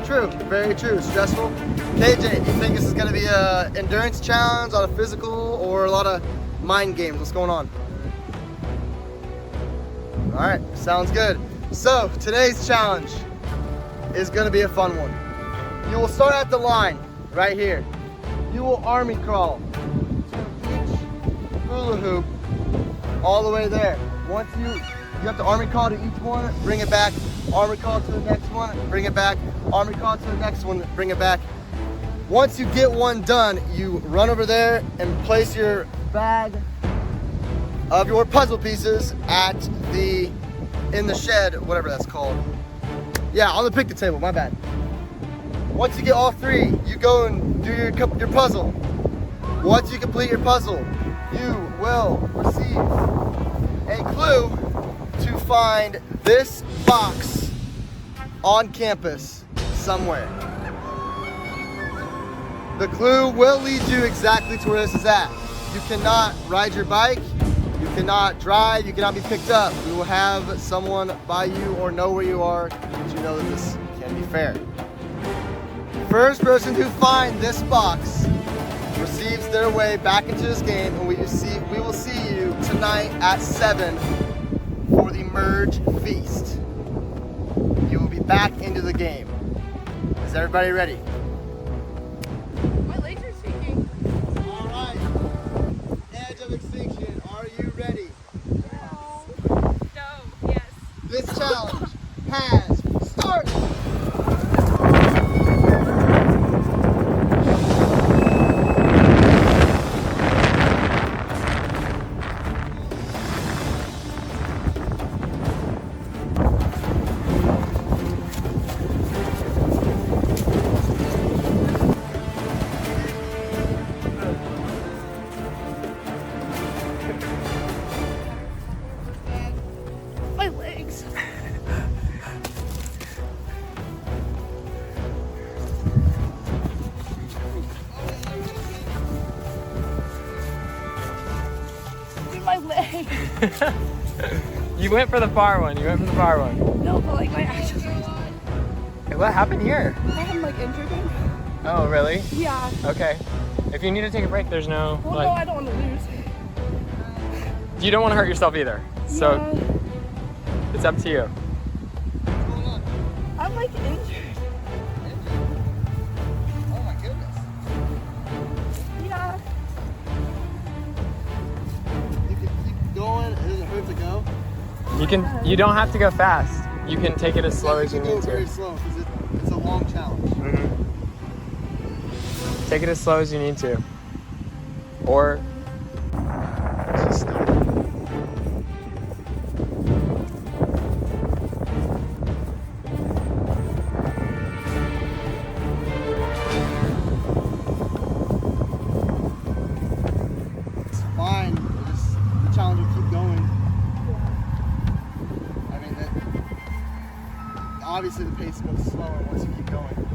[SPEAKER 9] True, very true. Stressful. KJ, do you think this is going to be an endurance challenge, a lot of physical, or a lot of mind games? What's going on? All right, sounds good. So today's challenge is going to be a fun one. You will start at the line right here. You will army crawl to each hula hoop all the way there. Once you have to army crawl to each one, bring it back, army crawl to the next one, bring it back, army crawl to the next one, bring it back. Once you get one done, you run over there and place your bag of your puzzle pieces in the shed, whatever that's called. Yeah, on the picnic table, my bad. Once you get all 3, you go and do your puzzle. Once you complete your puzzle, you will receive a clue to find this box on campus somewhere. The clue will lead you exactly to where this is at. You cannot ride your bike, you cannot drive, you cannot be picked up. We will have someone by you or know where you are so you know that this can be fair. First person to find this box receives their way back into this game, and we will see you tonight at 7 for the Merge Feast. You will be back into the game. Is everybody ready?
[SPEAKER 3] My legs are shaking.
[SPEAKER 9] All right. Edge of Extinction, are you ready?
[SPEAKER 3] No. Yes.
[SPEAKER 9] This challenge has started.
[SPEAKER 3] My legs. My leg.
[SPEAKER 11] You went for the far one.
[SPEAKER 3] No, but like my actual legs.
[SPEAKER 11] Hey, what happened here?
[SPEAKER 3] I'm like injured.
[SPEAKER 11] Oh, really?
[SPEAKER 3] Yeah.
[SPEAKER 11] Okay. If you need to take a break, there's no,
[SPEAKER 3] Well, no, I don't want to lose.
[SPEAKER 11] You don't want to hurt yourself either. So it's up to you.
[SPEAKER 3] I'm like injured.
[SPEAKER 9] Oh my goodness.
[SPEAKER 3] Yeah.
[SPEAKER 9] You can keep going, it doesn't hurt to go.
[SPEAKER 11] You don't have to go fast. You can take it as slow as you
[SPEAKER 9] go
[SPEAKER 11] need
[SPEAKER 9] very
[SPEAKER 11] to.
[SPEAKER 9] slow because it's a long challenge.
[SPEAKER 13] Take it as slow as you need to. Or just stop.
[SPEAKER 8] It's fine. The challenge will keep going. I mean, obviously the pace goes slower once you keep going.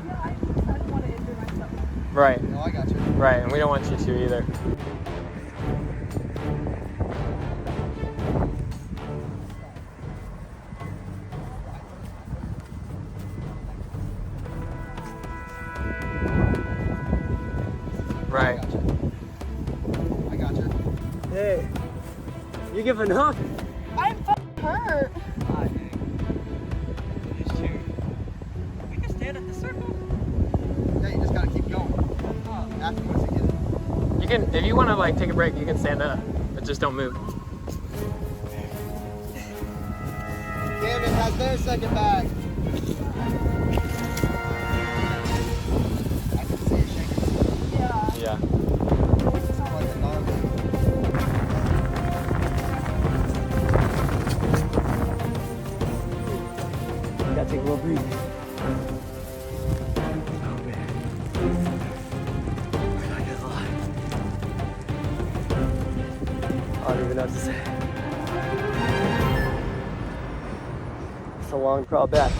[SPEAKER 6] Yeah, I don't want to injure myself.
[SPEAKER 13] Right.
[SPEAKER 8] No, I got you.
[SPEAKER 13] Right, and we don't want you to either. Right.
[SPEAKER 8] I got you.
[SPEAKER 13] Hey, you giving up?
[SPEAKER 6] I'm hurt.
[SPEAKER 11] We can stand at the circle.
[SPEAKER 8] Yeah, you just gotta keep going. Afterwards, you get it.
[SPEAKER 13] You can, if you want to like take a break, you can stand up, but just don't move.
[SPEAKER 8] Gavin has their second bag. I can see it shaking.
[SPEAKER 6] Yeah.
[SPEAKER 13] Yeah.
[SPEAKER 8] It's like a gnarly.
[SPEAKER 13] You gotta take a little breathe. I don't even know what to say. It's a long crawl back.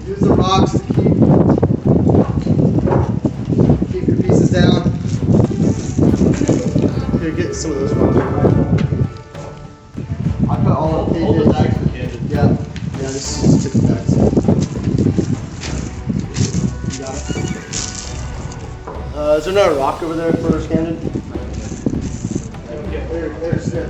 [SPEAKER 8] Use the rocks to keep your pieces down. Here, get some of those rocks. I put all of the bags for Camden. Yeah, just took the bags. You got it. Is there not a rock over there for Camden? There's it.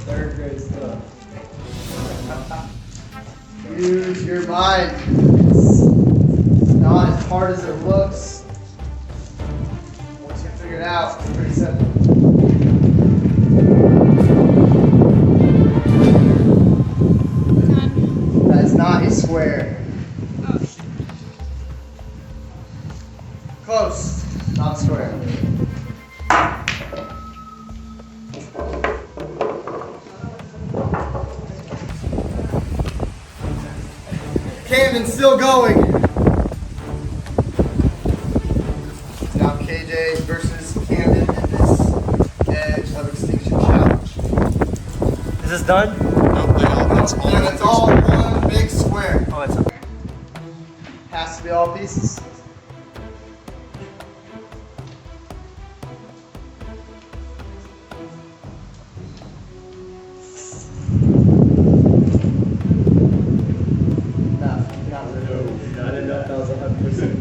[SPEAKER 13] Third grade stuff.
[SPEAKER 8] Use your mind. It's not as hard as it looks. Once you figure it out, it's pretty simple. That is not a square. Close. Not a square. Camden's still going. Now KJ versus Camden in this Edge of Extinction challenge.
[SPEAKER 13] Is this done?
[SPEAKER 8] It's all one big square.
[SPEAKER 13] Oh, that's
[SPEAKER 8] Has to be all pieces.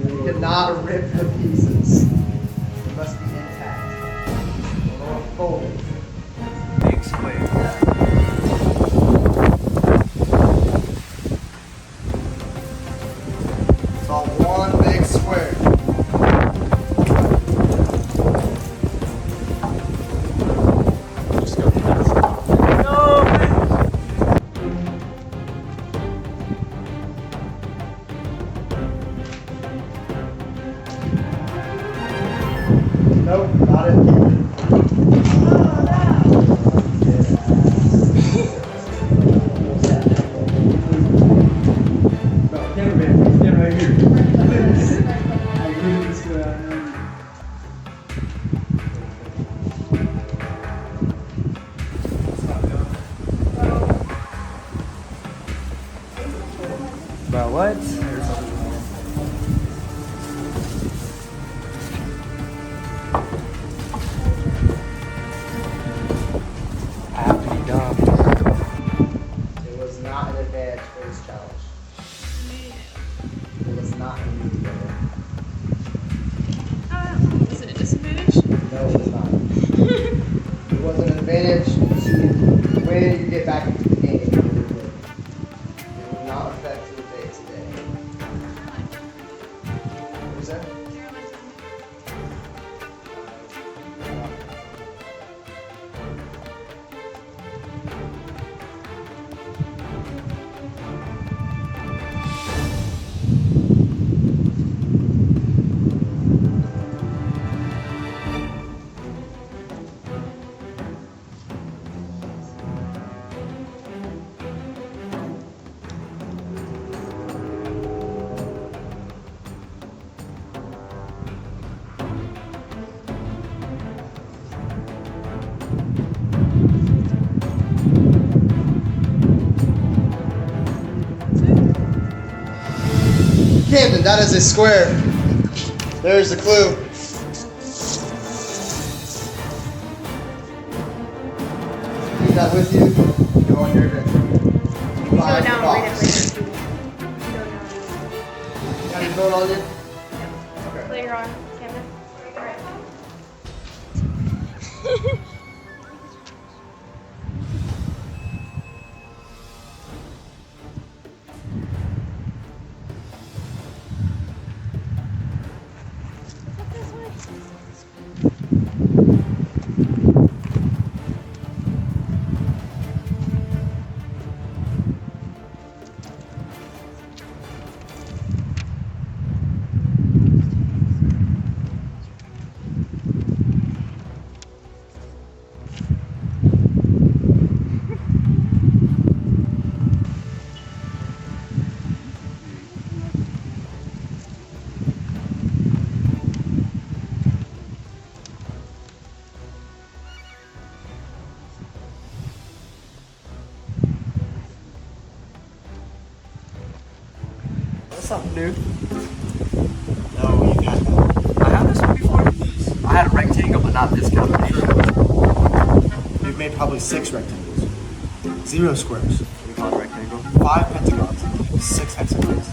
[SPEAKER 8] You cannot rip the pieces. They must be intact. Or folded.
[SPEAKER 13] big square.
[SPEAKER 8] It's all one big square.
[SPEAKER 13] Just go nuts. No, man.
[SPEAKER 8] Nope, not it.
[SPEAKER 13] what? I have to be dumb.
[SPEAKER 9] It was not an advantage for this challenge. It was not an easy game.
[SPEAKER 14] Was it a disadvantage?
[SPEAKER 9] No, it was not. It was an advantage to when you get back into the game. It will not affect your day today. What was that? Camden, that is a square. There's the clue. Keep that with you. Go on your adventure. Find the box. Got your phone on you? Okay.
[SPEAKER 14] Later on, Camden. Alright.
[SPEAKER 13] That's something new.
[SPEAKER 9] No, you got that.
[SPEAKER 13] I had this one before. I had a rectangle, but not this combination.
[SPEAKER 9] We've made probably 6 rectangles. 0 squares.
[SPEAKER 13] We call it a rectangle.
[SPEAKER 9] 5 pentagons. 6 hexagons.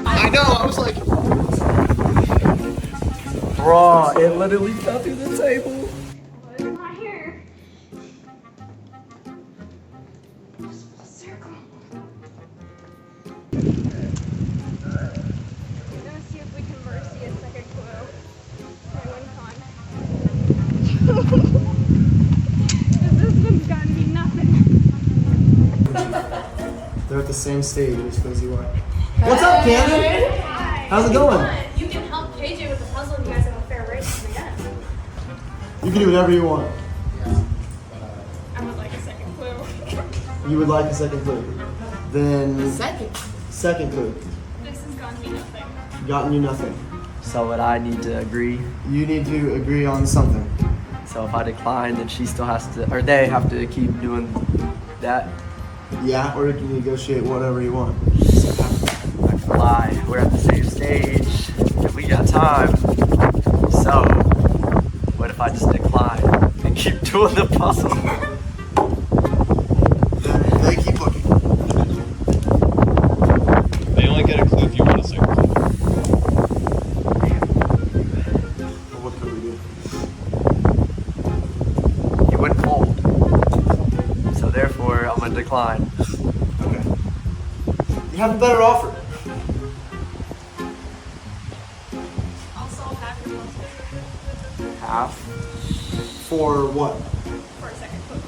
[SPEAKER 9] I know, I was like...
[SPEAKER 13] Bruh, it literally fell through the table.
[SPEAKER 14] It's not here. Just a circle. We're gonna see if we can mercy a second clue. Try one time. This one's gotta be nothing.
[SPEAKER 9] They're at the same stage as you are. What's up, Camden? How's it going?
[SPEAKER 14] You can help KJ with the puzzle and you guys have a fair race in the end.
[SPEAKER 9] You can do whatever you want.
[SPEAKER 14] I would like a second clue.
[SPEAKER 9] You would like a second clue. Then... Second clue.
[SPEAKER 14] This has gotten me nothing.
[SPEAKER 9] Gotten you nothing.
[SPEAKER 13] So would I need to agree?
[SPEAKER 9] You need to agree on something.
[SPEAKER 13] So if I decline, then she still has to, or they have to keep doing that.
[SPEAKER 9] Yeah, or you can negotiate whatever you want.
[SPEAKER 13] I can lie. We're at the same stage, and we got time. So, what if I just decline and keep doing the puzzle?
[SPEAKER 9] Then they keep looking.
[SPEAKER 15] They only get a clue if you want a second clue.
[SPEAKER 9] Well, what could we do?
[SPEAKER 13] You wouldn't fold. So therefore, I'm gonna decline.
[SPEAKER 9] Okay. You have a better offer.
[SPEAKER 14] I'll solve half your puzzle.
[SPEAKER 13] Half.
[SPEAKER 9] For what?
[SPEAKER 14] For a second clue.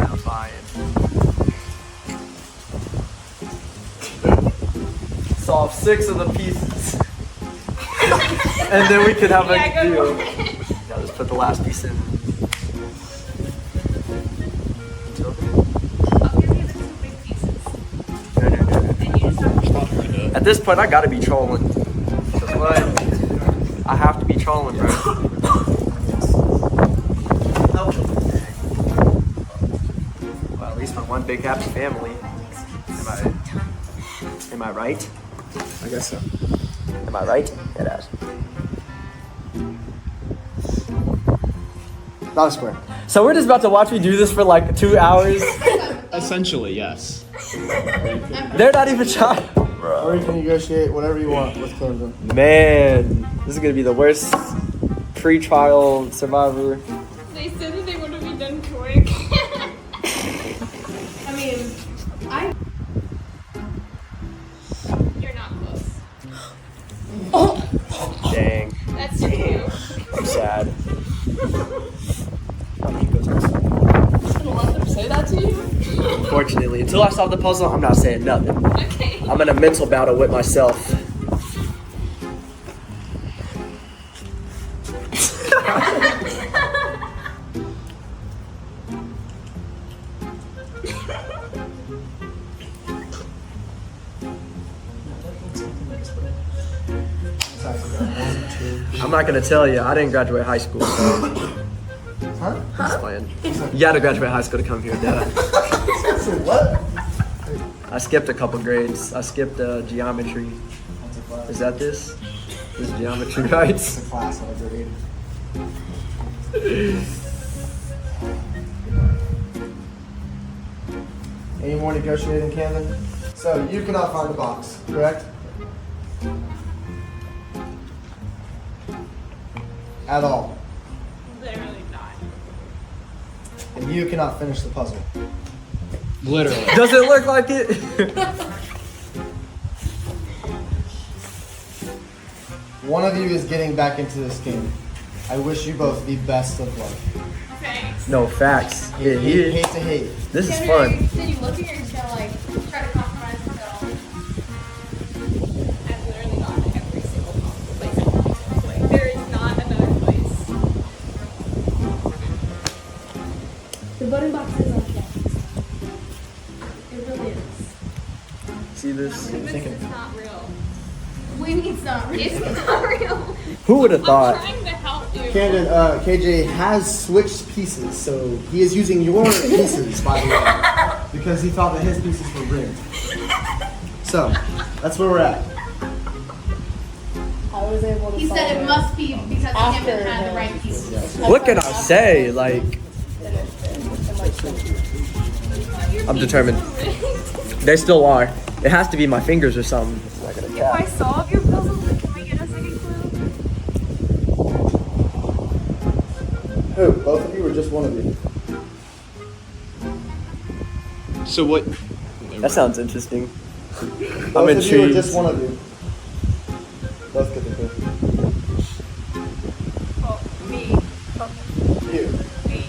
[SPEAKER 13] I'm buying. Solve 6 of the pieces. And then we can have a deal. Now just put the last piece in.
[SPEAKER 14] I'll give you the 2 big pieces.
[SPEAKER 13] this point, I gotta be trolling. That's what? I have to be trolling, bro. Well, at least my one big happy family. Am I right?
[SPEAKER 11] I guess so.
[SPEAKER 13] Am I right? It is.
[SPEAKER 11] Not a square.
[SPEAKER 13] So we're just about to watch me do this for like 2 hours.
[SPEAKER 15] Essentially, yes.
[SPEAKER 13] They're not even trying.
[SPEAKER 11] Or you can negotiate whatever you want with Camden.
[SPEAKER 13] Man, this is gonna be the worst pre-trial Survivor.
[SPEAKER 14] They said that they want to be done quick. I mean, you're not close.
[SPEAKER 13] Dang,
[SPEAKER 14] That's true.
[SPEAKER 13] I'm sad.
[SPEAKER 14] Just gonna let them say that to you?
[SPEAKER 13] Unfortunately, until I solve the puzzle, I'm not saying nothing.
[SPEAKER 14] Okay.
[SPEAKER 13] I'm in a mental battle with myself. I'm not gonna tell you, I didn't graduate high school, so.
[SPEAKER 11] Huh?
[SPEAKER 13] Just playing. You gotta graduate high school to come here, Dad.
[SPEAKER 11] What?
[SPEAKER 13] I skipped a couple grades. I skipped geometry. Is that this? This is geometry, right?
[SPEAKER 11] It's a class, not a grade. Any more negotiating, Camden? So you cannot find the box, correct? At all.
[SPEAKER 14] Literally not.
[SPEAKER 11] And you cannot finish the puzzle.
[SPEAKER 15] Literally.
[SPEAKER 13] Does it look like it?
[SPEAKER 11] One of you is getting back into this game. I wish you both the best of luck.
[SPEAKER 14] Thanks.
[SPEAKER 13] No, facts. Yeah,
[SPEAKER 11] Hate to hate.
[SPEAKER 13] This is fun.
[SPEAKER 14] Did you look at your just like try to compromise yourself? I've literally gone to every single possible place. Like, there is not another place.
[SPEAKER 12] The voting box is unchecked. It really is.
[SPEAKER 13] See this?
[SPEAKER 14] It's not real.
[SPEAKER 12] We need it's not real.
[SPEAKER 14] It's not real.
[SPEAKER 13] Who would have
[SPEAKER 14] I'm
[SPEAKER 13] thought?
[SPEAKER 14] trying to help you.
[SPEAKER 11] Camden, KJ has switched pieces, so he is using your pieces, by the way, because he thought that his pieces were rigged. So, that's where we're at.
[SPEAKER 12] I was able to
[SPEAKER 14] He said it must be because Camden had the right pieces.
[SPEAKER 13] What can I say? Like, I'm determined. They still are. It has to be my fingers or something.
[SPEAKER 14] If I solve your puzzle, then can we get a second clue?
[SPEAKER 11] Who? Both of you or just one of you?
[SPEAKER 15] So what?
[SPEAKER 13] That sounds interesting.
[SPEAKER 11] Both
[SPEAKER 13] I'm
[SPEAKER 11] of you or
[SPEAKER 13] intrigued.
[SPEAKER 11] just one of you? Both get the clue.
[SPEAKER 14] Oh, me.
[SPEAKER 11] You.
[SPEAKER 14] Me.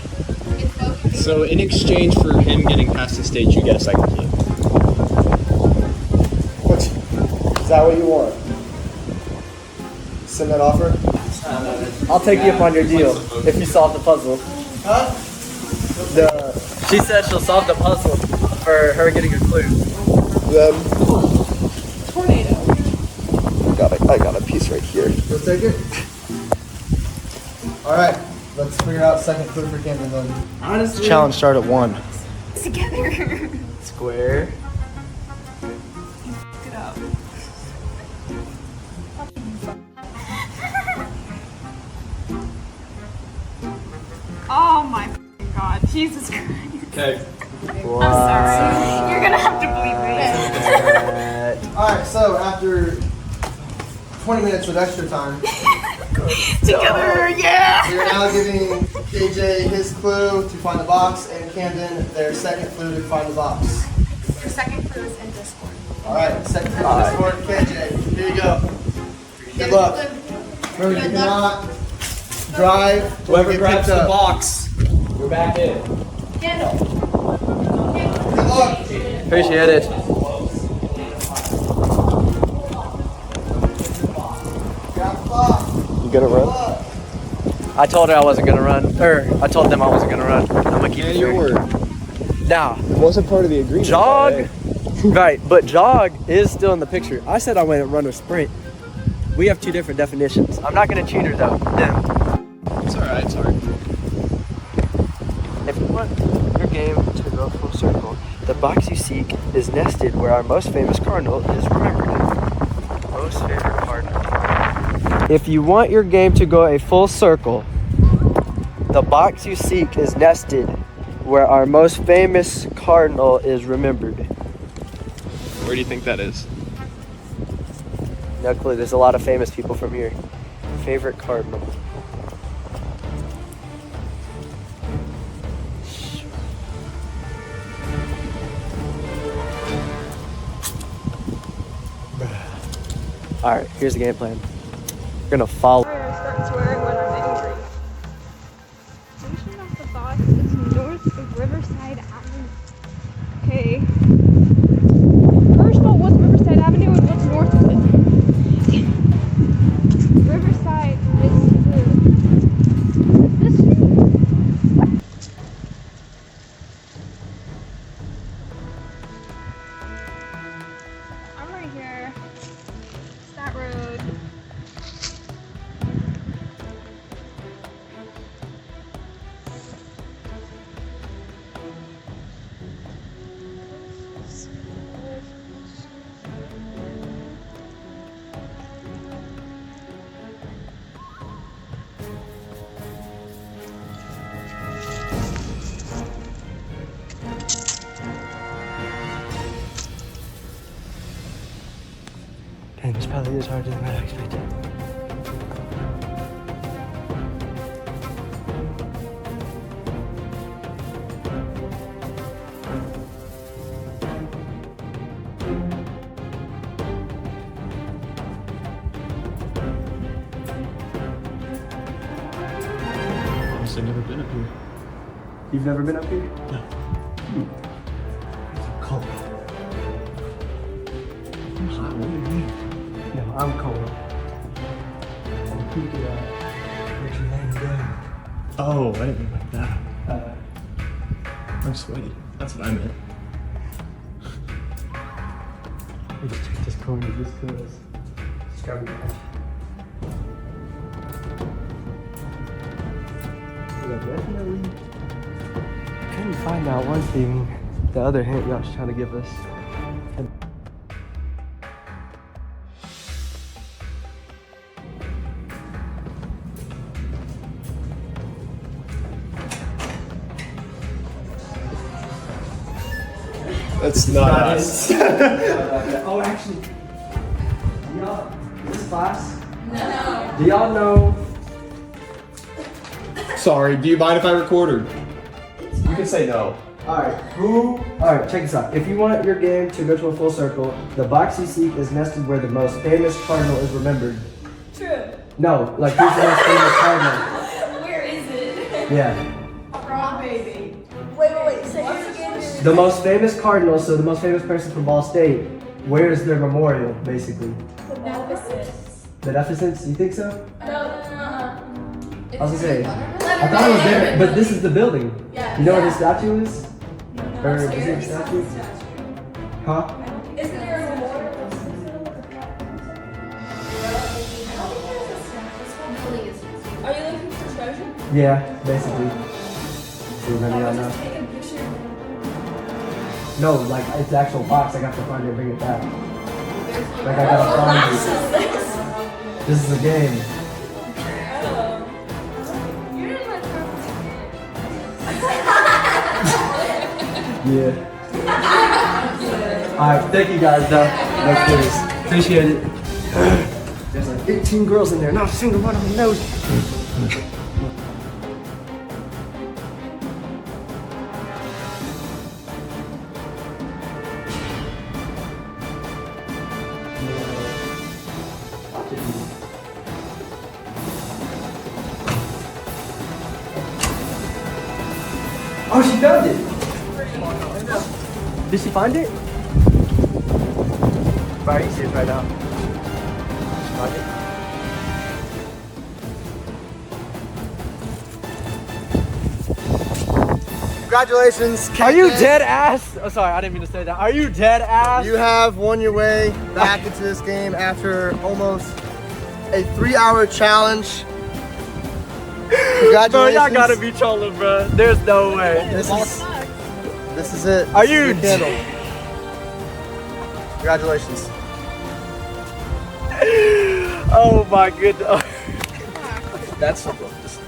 [SPEAKER 14] It's both of you.
[SPEAKER 15] So in exchange for him getting past the stage, you get a second clue.
[SPEAKER 11] Is that what you want? Send that offer?
[SPEAKER 13] I'll take you up on your deal if you solve the puzzle.
[SPEAKER 11] Huh?
[SPEAKER 13] She said she'll solve the puzzle for her getting a clue.
[SPEAKER 14] Tornado.
[SPEAKER 13] I got a piece right here.
[SPEAKER 11] You'll take it? Alright, let's figure out second clue for Camden then.
[SPEAKER 13] Honestly.
[SPEAKER 11] Challenge start at 1.
[SPEAKER 14] Together.
[SPEAKER 13] Square.
[SPEAKER 14] Look it up. Oh my god, Jesus Christ.
[SPEAKER 15] Okay.
[SPEAKER 14] I'm sorry. You're gonna have to believe me.
[SPEAKER 11] Alright, so after 20 minutes with extra time,
[SPEAKER 14] Together, yeah!
[SPEAKER 11] we are now giving KJ his clue to find the box and Camden their second clue to find the box.
[SPEAKER 14] Your second clue is in Discord.
[SPEAKER 11] Alright, second clue to Discord, KJ. Here you go. Good luck. Remember, you cannot drive or
[SPEAKER 15] Whoever
[SPEAKER 11] get
[SPEAKER 15] grabs
[SPEAKER 11] picked
[SPEAKER 15] the
[SPEAKER 11] up.
[SPEAKER 15] box, we're back in.
[SPEAKER 14] Candle.
[SPEAKER 11] Good luck.
[SPEAKER 13] Appreciate it.
[SPEAKER 11] Grab the box.
[SPEAKER 13] You gonna run? I told her I wasn't gonna run. I told them I wasn't gonna run. I'm gonna keep it
[SPEAKER 15] your
[SPEAKER 13] straight.
[SPEAKER 15] word.
[SPEAKER 13] Now,
[SPEAKER 15] It wasn't part of the agreement.
[SPEAKER 13] jog,
[SPEAKER 15] right?
[SPEAKER 13] Right, but jog is still in the picture. I said I went and run or sprint. We have two different definitions. I'm not gonna cheat her though.
[SPEAKER 15] It's alright, it's alright.
[SPEAKER 13] If you want your game to go full circle, the box you seek is nested where our most famous cardinal is remembered. Most favorite cardinal. If you want your game to go a full circle, the box you seek is nested where our most famous cardinal is remembered.
[SPEAKER 15] Where do you think that is?
[SPEAKER 13] No clue. There's a lot of famous people from here. Favorite cardinal. Alright, here's the game plan. We're gonna follow.
[SPEAKER 14] I start swearing when I'm angry. Station off the box is north of Riverside Avenue. Okay. First of all, what's Riverside Avenue and what's north of it? Riverside is this street? I'm right here. It's that road.
[SPEAKER 13] Dang, this probably is harder than I expected.
[SPEAKER 15] I've never been up here.
[SPEAKER 13] You've never been up here?
[SPEAKER 15] No.
[SPEAKER 13] It's cold.
[SPEAKER 15] I'm hot. What do you mean?
[SPEAKER 13] No, I'm cold. I'm peeking out. Where'd you land down?
[SPEAKER 15] Oh, I didn't mean like that. I'm sweaty. That's what I meant.
[SPEAKER 13] I just checked this corner just because. Just grab me back. Definitely couldn't find out one thing. The other hint y'all was trying to give us.
[SPEAKER 15] That's not us.
[SPEAKER 13] Oh, actually, do y'all, this class? No. Do y'all know?
[SPEAKER 15] Sorry, do you mind if I record or? You can say no.
[SPEAKER 13] Alright, check this out. If you want your game to go to a full circle, the box you seek is nested where the most famous cardinal is remembered.
[SPEAKER 3] True.
[SPEAKER 13] No, like who's the most famous cardinal?
[SPEAKER 3] Where is it?
[SPEAKER 13] Yeah.
[SPEAKER 3] Wrong, baby. Wait. Say it again.
[SPEAKER 13] The most famous cardinal, so the most famous person from Ball State, where is their memorial, basically?
[SPEAKER 3] The Beneficence.
[SPEAKER 13] Beneficence? You think so?
[SPEAKER 3] No.
[SPEAKER 13] I was gonna say, I thought it was there, but this is the building.
[SPEAKER 3] Yeah.
[SPEAKER 13] You know where the statue is? Or is it a
[SPEAKER 3] Upstairs?
[SPEAKER 13] statue? Huh?
[SPEAKER 3] Isn't there a memorial? Are you looking for treasure?
[SPEAKER 13] Yeah, basically. See if any of y'all know.
[SPEAKER 3] Take a picture.
[SPEAKER 13] No, like it's the actual box. I got to find it and bring it back. Like I gotta find it. This is a game. Yeah. Alright, thank you guys though. No kidding. Appreciate it. There's like 18 girls in there, not a single one of them knows. Oh, she found it! Did she find it? Right, you see it right now. She find it?
[SPEAKER 11] Congratulations.
[SPEAKER 13] Are you dead ass? Oh, sorry, I didn't mean to say that. Are you dead ass?
[SPEAKER 11] You have won your way back into this game after almost a 3-hour challenge. Congratulations.
[SPEAKER 13] Bro, y'all gotta be trolling, bro. There's no way.
[SPEAKER 11] This is it.
[SPEAKER 13] Are
[SPEAKER 11] This is
[SPEAKER 13] you
[SPEAKER 11] your candle. Congratulations.
[SPEAKER 13] Oh my goodness.
[SPEAKER 11] That's so close.